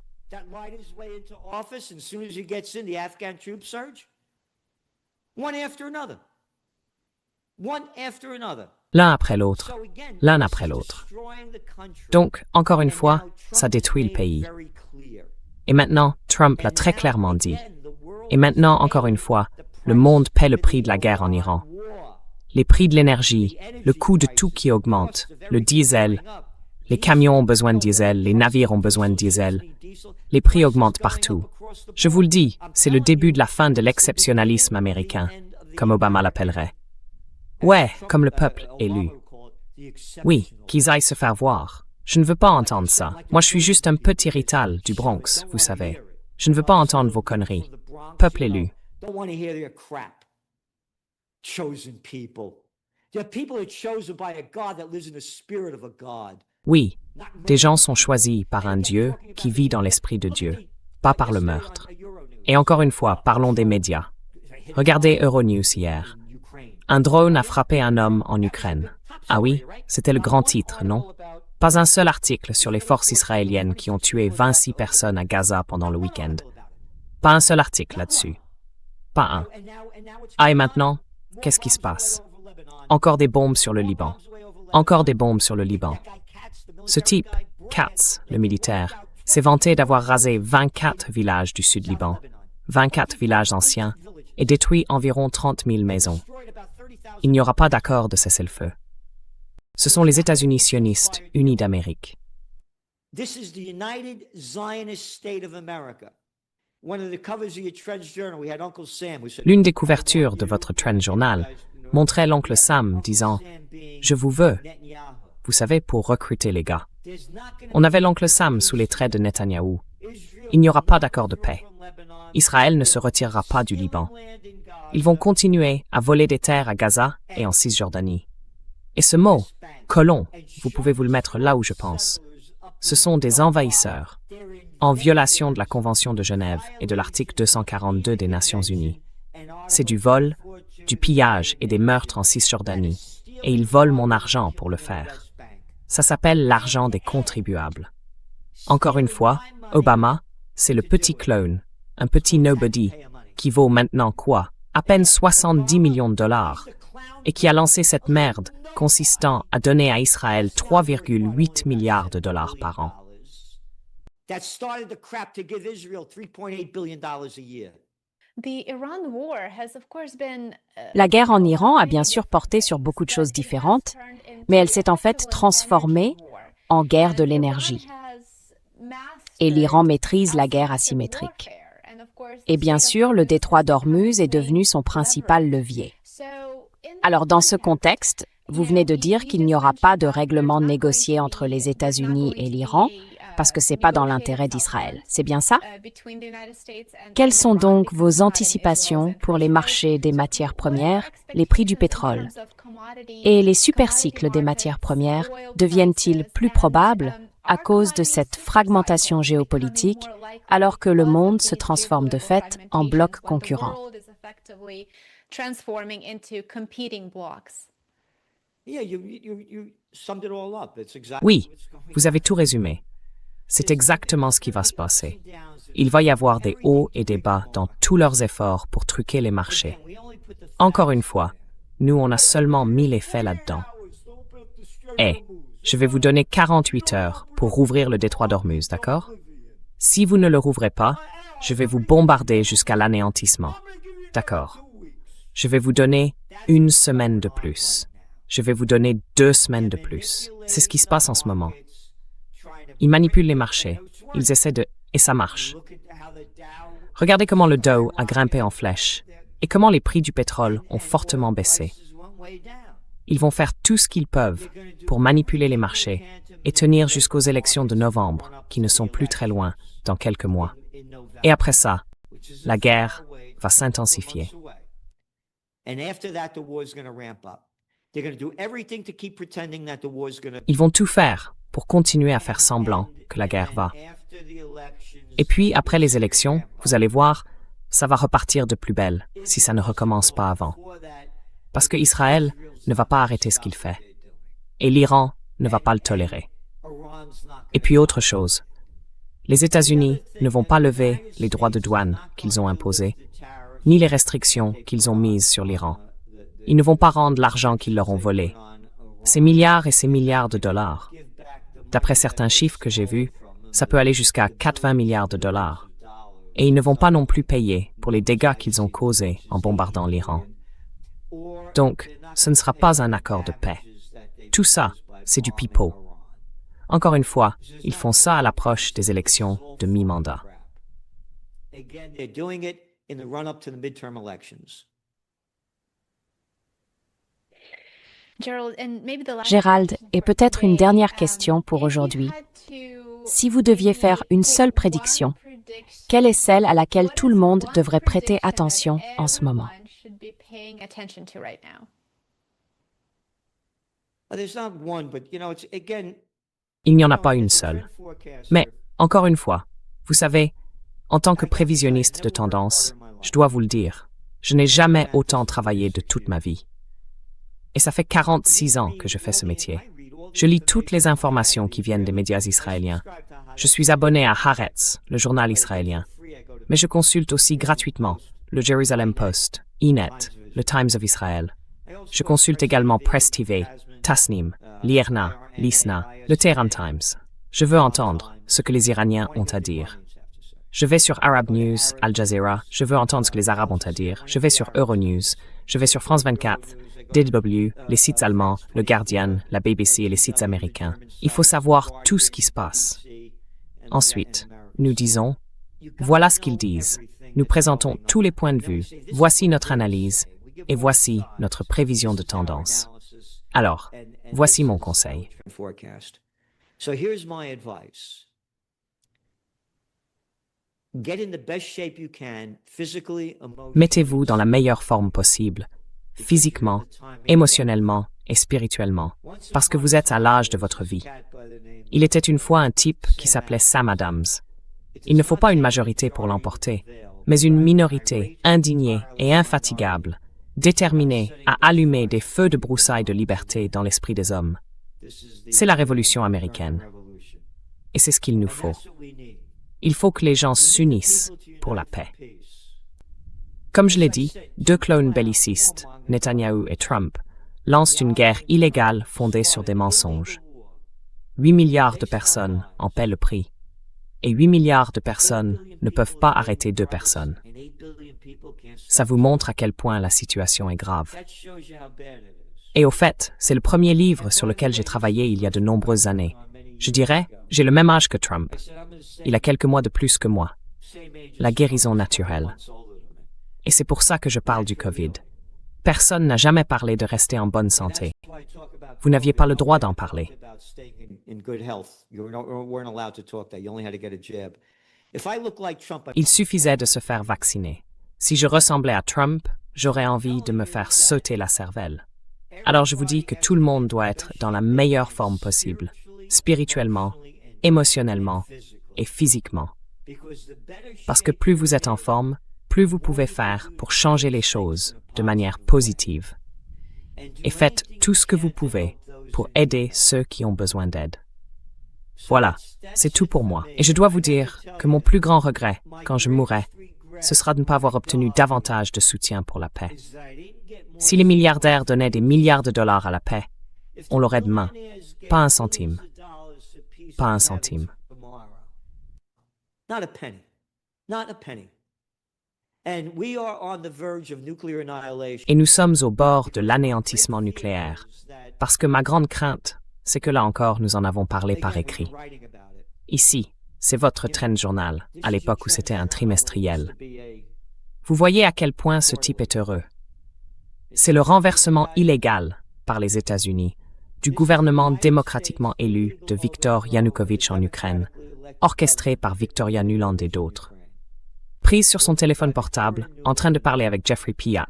L'un après l'autre, l'un après l'autre. Donc, encore une fois, ça détruit le pays. Et maintenant, Trump l'a très clairement dit. Et maintenant, encore une fois, le monde paie le prix de la guerre en Iran. Les prix de l'énergie, le coût de tout qui augmente, le diesel, les camions ont besoin de diesel, les navires ont besoin de diesel, les prix augmentent partout. Je vous le dis, c'est le début de la fin de l'exceptionnalisme américain, comme Obama l'appellerait. Ouais, comme le peuple élu. Oui, qu'ils aillent se faire voir. Je ne veux pas entendre ça. Moi, je suis juste un petit rital du Bronx, vous savez. Je ne veux pas entendre vos conneries. Peuple élu. Oui, des gens sont choisis par un Dieu qui vit dans l'esprit de Dieu, pas par le meurtre. Et encore une fois, parlons des médias. Regardez Euronews hier. Un drone a frappé un homme en Ukraine. Ah oui, c'était le grand titre, non? Pas un seul article sur les forces israéliennes qui ont tué 26 personnes à Gaza pendant le week-end. Pas un seul article là-dessus. Pas un. Ah, et maintenant, qu'est-ce qui se passe? Encore des bombes sur le Liban. Encore des bombes sur le Liban. Ce type, Katz, le militaire, s'est vanté d'avoir rasé 24 villages du sud Liban, 24 villages anciens, et détruit environ 30 000 maisons. Il n'y aura pas d'accord de cessez-le-feu. Ce sont les États-Unis sionistes unis d'Amérique. L'une des couvertures de votre Trend Journal montrait l'oncle Sam disant « Je vous veux », vous savez, pour recruter les gars. On avait l'oncle Sam sous les traits de Netanyahou. Il n'y aura pas d'accord de paix. Israël ne se retirera pas du Liban. Ils vont continuer à voler des terres à Gaza et en Cisjordanie. Et ce mot, colon, vous pouvez vous le mettre là où je pense. Ce sont des envahisseurs, en violation de la Convention de Genève et de l'article 242 des Nations Unies. C'est du vol, du pillage et des meurtres en Cisjordanie, et ils volent mon argent pour le faire. Ça s'appelle l'argent des contribuables. Encore une fois, Obama, c'est le petit clone, un petit nobody, qui vaut maintenant quoi? À peine 70 millions de dollars, et qui a lancé cette merde consistant à donner à Israël 3,8 milliards de dollars par an. La guerre en Iran a bien sûr porté sur beaucoup de choses différentes, mais elle s'est en fait transformée en guerre de l'énergie. Et l'Iran maîtrise la guerre asymétrique. Et bien sûr, le détroit d'Ormuz est devenu son principal levier. Alors dans ce contexte, vous venez de dire qu'il n'y aura pas de règlement négocié entre les États-Unis et l'Iran, parce que ce n'est pas dans l'intérêt d'Israël. C'est bien ça? Quelles sont donc vos anticipations pour les marchés des matières premières, les prix du pétrole? Et les supercycles des matières premières deviennent-ils plus probables à cause de cette fragmentation géopolitique, alors que le monde se transforme de fait en blocs concurrents? Oui, vous avez tout résumé. C'est exactement ce qui va se passer. Il va y avoir des hauts et des bas dans tous leurs efforts pour truquer les marchés. Encore une fois, nous, on a seulement mis les faits là-dedans. Je vais vous donner 48 heures pour rouvrir le détroit d'Ormuz, d'accord? Si vous ne le rouvrez pas, je vais vous bombarder jusqu'à l'anéantissement. D'accord? Je vais vous donner 1 semaine de plus. Je vais vous donner 2 semaines de plus. C'est ce qui se passe en ce moment. Ils manipulent les marchés. Ils essaient de... Et ça marche. Regardez comment le Dow a grimpé en flèche et comment les prix du pétrole ont fortement baissé. Ils vont faire tout ce qu'ils peuvent pour manipuler les marchés et tenir jusqu'aux élections de novembre, qui ne sont plus très loin, dans quelques mois. Et après ça, la guerre va s'intensifier. And after that, the war's going to ramp up. They're going to do everything to keep pretending that the war's going to. Ils vont tout faire pour continuer à faire semblant que la guerre va. Et puis, après les élections, vous allez voir, ça va repartir de plus belle si ça ne recommence pas avant. Parce que Israël ne va pas arrêter ce qu'il fait. Et l'Iran ne va pas le tolérer. Et puis autre chose, les États-Unis ne vont pas lever les droits de douane qu'ils ont imposés, ni les restrictions qu'ils ont mises sur l'Iran. Ils ne vont pas rendre l'argent qu'ils leur ont volé. Ces milliards et ces milliards de dollars. D'après certains chiffres que j'ai vus, ça peut aller jusqu'à 80 milliards de dollars. Et ils ne vont pas non plus payer pour les dégâts qu'ils ont causés en bombardant l'Iran. Donc, ce ne sera pas un accord de paix. Tout ça, c'est du pipeau. Encore une fois, ils font ça à l'approche des élections de mi-mandat. Gérald, et peut-être une dernière question pour aujourd'hui. Si vous deviez faire une seule prédiction, quelle est celle à laquelle tout le monde devrait prêter attention en ce moment? Il n'y en a pas une seule. Mais, encore une fois, vous savez, en tant que prévisionniste de tendance, je dois vous le dire, je n'ai jamais autant travaillé de toute ma vie. Et ça fait 46 ans que je fais ce métier. Je lis toutes les informations qui viennent des médias israéliens. Je suis abonné à Haaretz, le journal israélien. Mais je consulte aussi gratuitement le Jerusalem Post, Ynet, le Times of Israel. Je consulte également Press TV, Tasnim, l'IRNA, l'ISNA, le Tehran Times. Je veux entendre ce que les Iraniens ont à dire. Je vais sur Arab News, Al Jazeera, je veux entendre ce que les Arabes ont à dire. Je vais sur Euronews, je vais sur France 24, DW, les sites allemands, le Guardian, la BBC et les sites américains. Il faut savoir tout ce qui se passe. Ensuite, nous disons, voilà ce qu'ils disent. Nous présentons tous les points de vue. Voici notre analyse et voici notre prévision de tendance. Alors, voici mon conseil. Mettez-vous dans la meilleure forme possible, physiquement, émotionnellement et spirituellement, parce que vous êtes à l'âge de votre vie. Il était une fois un type qui s'appelait Sam Adams. Il ne faut pas une majorité pour l'emporter, mais une minorité indignée et infatigable, déterminée à allumer des feux de broussailles de liberté dans l'esprit des hommes. C'est la révolution américaine. Et c'est ce qu'il nous faut. Il faut que les gens s'unissent pour la paix. Comme je l'ai dit, deux clones bellicistes, Netanyahou et Trump, lancent une guerre illégale fondée sur des mensonges. 8 milliards de personnes en paient le prix. Et 8 milliards de personnes ne peuvent pas arrêter 2 personnes. Ça vous montre à quel point la situation est grave. Et au fait, c'est le premier livre sur lequel j'ai travaillé il y a de nombreuses années. Je dirais, j'ai le même âge que Trump. Il a quelques mois de plus que moi. La guérison naturelle. Et c'est pour ça que je parle du COVID. Personne n'a jamais parlé de rester en bonne santé. Vous n'aviez pas le droit d'en parler. Il suffisait de se faire vacciner. Si je ressemblais à Trump, j'aurais envie de me faire sauter la cervelle. Alors je vous dis que tout le monde doit être dans la meilleure forme possible, spirituellement, émotionnellement et physiquement. Parce que plus vous êtes en forme, plus vous pouvez faire pour changer les choses de manière positive. Et faites tout ce que vous pouvez pour aider ceux qui ont besoin d'aide. Voilà, c'est tout pour moi. Et je dois vous dire que mon plus grand regret, quand je mourrai, ce sera de ne pas avoir obtenu davantage de soutien pour la paix. Si les milliardaires donnaient des milliards de dollars à la paix, on l'aurait demain. Pas un centime. Pas un centime. Not a penny. Not a penny. And we are on the verge of nuclear annihilation. Et nous sommes au bord de l'anéantissement nucléaire. Parce que ma grande crainte, c'est que là encore, nous en avons parlé par écrit. Ici, c'est votre Trend Journal, à l'époque où c'était un trimestriel. Vous voyez à quel point ce type est heureux. C'est le renversement illégal, par les États-Unis, du gouvernement démocratiquement élu de Viktor Yanukovych en Ukraine, orchestré par Victoria Nuland et d'autres. Prise sur son téléphone portable, en train de parler avec Jeffrey Piat,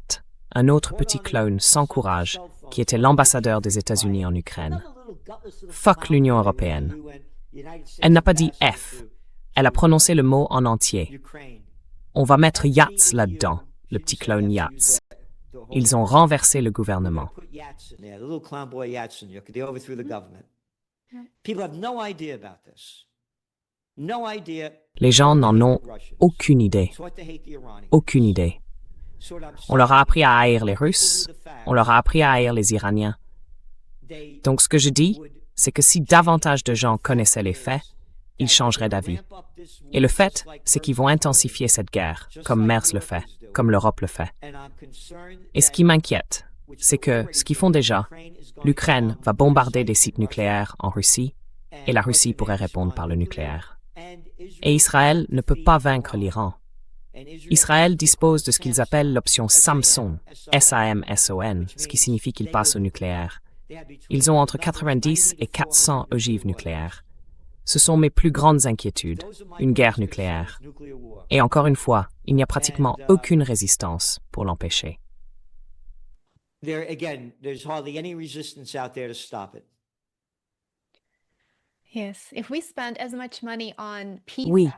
un autre petit clown sans courage, qui était l'ambassadeur des États-Unis en Ukraine. Fuck l'Union européenne. Elle n'a pas dit F. Elle a prononcé le mot en entier. On va mettre Yats là-dedans, le petit clown Yats. Ils ont renversé le gouvernement. Les gens n'en ont aucune idée. Aucune idée. On leur a appris à haïr les Russes, on leur a appris à haïr les Iraniens. Donc ce que je dis, c'est que si davantage de gens connaissaient les faits, ils changeraient d'avis. Et le fait, c'est qu'ils vont intensifier cette guerre, comme Merz le fait, comme l'Europe le fait. Et ce qui m'inquiète, c'est que, ce qu'ils font déjà, l'Ukraine va bombarder des sites nucléaires en Russie, et la Russie pourrait répondre par le nucléaire. Et Israël ne peut pas vaincre l'Iran. Israël dispose de ce qu'ils appellent l'option Samson, S-A-M-S-O-N, ce qui signifie qu'ils passent au nucléaire. Ils ont entre 90 et 400 ogives nucléaires. Ce sont mes plus grandes inquiétudes, une guerre nucléaire. Et encore une fois, il n'y a pratiquement aucune résistance pour l'empêcher. There again, there's hardly any resistance out there to stop it. Oui,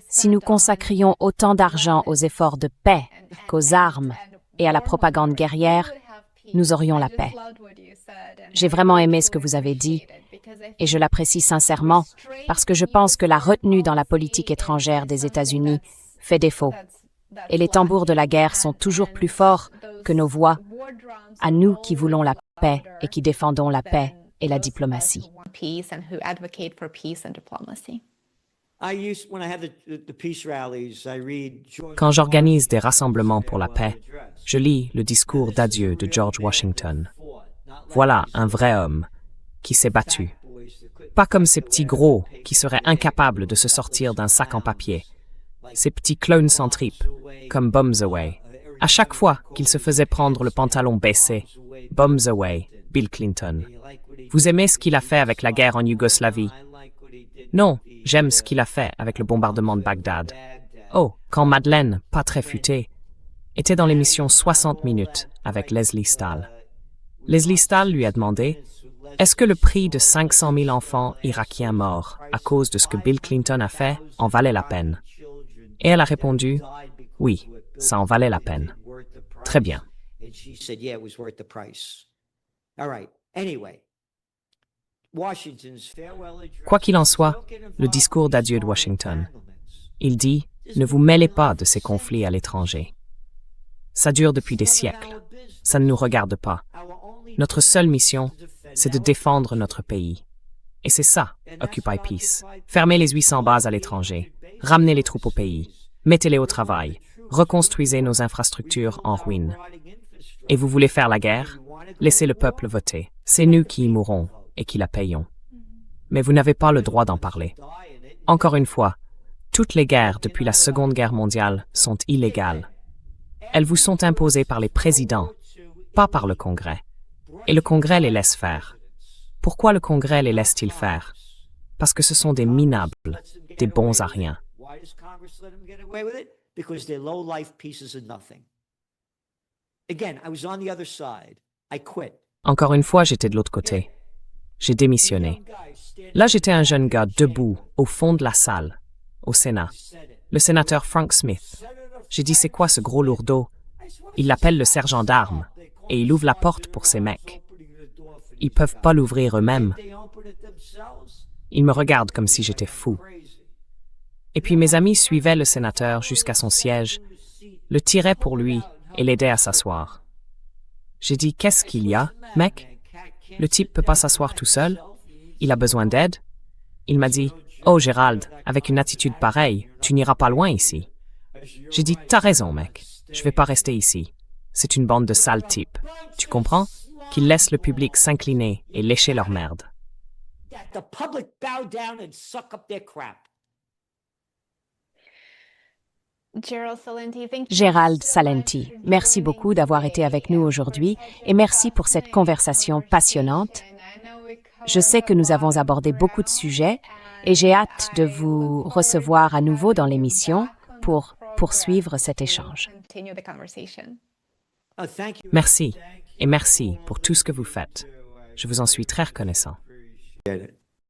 si nous consacrions autant d'argent aux efforts de paix qu'aux armes et à la propagande guerrière, nous aurions la paix. J'ai vraiment aimé ce que vous avez dit, et je l'apprécie sincèrement parce que je pense que la retenue dans la politique étrangère des États-Unis fait défaut. Et les tambours de la guerre sont toujours plus forts que nos voix, à nous qui voulons la paix et qui défendons la paix et la diplomatie. Quand j'organise des rassemblements pour la paix, je lis le discours d'adieu de George Washington. Voilà un vrai homme qui s'est battu. Pas comme ces petits gros qui seraient incapables de se sortir d'un sac en papier. Ces petits clowns sans tripes, comme Bombs Away. À chaque fois qu'il se faisait prendre le pantalon baissé, Bombs Away, Bill Clinton. Vous aimez ce qu'il a fait avec la guerre en Yougoslavie? Non, j'aime ce qu'il a fait avec le bombardement de Bagdad. Oh, quand Madeleine, pas très futée, était dans l'émission 60 minutes avec Leslie Stahl. Leslie Stahl lui a demandé « Est-ce que le prix de 500 000 enfants irakiens morts à cause de ce que Bill Clinton a fait en valait la peine ?» Et elle a répondu « Oui, ça en valait la peine. » Très bien. Quoi qu'il en soit, le discours d'adieu de Washington, il dit « Ne vous mêlez pas de ces conflits à l'étranger. Ça dure depuis des siècles. Ça ne nous regarde pas. Notre seule mission, c'est de défendre notre pays. Et c'est ça, Occupy Peace. Fermez les 800 bases à l'étranger. Ramenez les troupes au pays. Mettez-les au travail. Reconstruisez nos infrastructures en ruine. Et vous voulez faire la guerre? Laissez le peuple voter. C'est nous qui y mourrons et qui la payons. Mais vous n'avez pas le droit d'en parler. Encore une fois, toutes les guerres depuis la Seconde Guerre mondiale sont illégales. Elles vous sont imposées par les présidents, pas par le Congrès. Et le Congrès les laisse faire. Pourquoi le Congrès les laisse-t-il faire? Parce que ce sont des minables, des bons à rien. Encore une fois, j'étais de l'autre côté. J'ai démissionné. Là, j'étais un jeune gars debout, au fond de la salle, au Sénat. Le sénateur Frank Smith. J'ai dit, c'est quoi ce gros lourdeau? Il l'appelle le sergent d'armes, et il ouvre la porte pour ses mecs. Ils peuvent pas l'ouvrir eux-mêmes. Ils me regardent comme si j'étais fou. Et puis mes amis suivaient le sénateur jusqu'à son siège, le tiraient pour lui et l'aidaient à s'asseoir. J'ai dit, qu'est-ce qu'il y a, mec? Le type peut pas s'asseoir tout seul? Il a besoin d'aide? Il m'a dit, oh Gérald, avec une attitude pareille, tu n'iras pas loin ici. J'ai dit, t'as raison, mec. Je vais pas rester ici. C'est une bande de sales types. Tu comprends? Qu'ils laissent le public s'incliner et lécher leur merde. Gérald Salenti, merci beaucoup d'avoir été avec nous aujourd'hui et merci pour cette conversation passionnante. Je sais que nous avons abordé beaucoup de sujets et j'ai hâte de vous recevoir à nouveau dans l'émission pour poursuivre cet échange. Merci, et merci pour tout ce que vous faites. Je vous en suis très reconnaissant. Get it.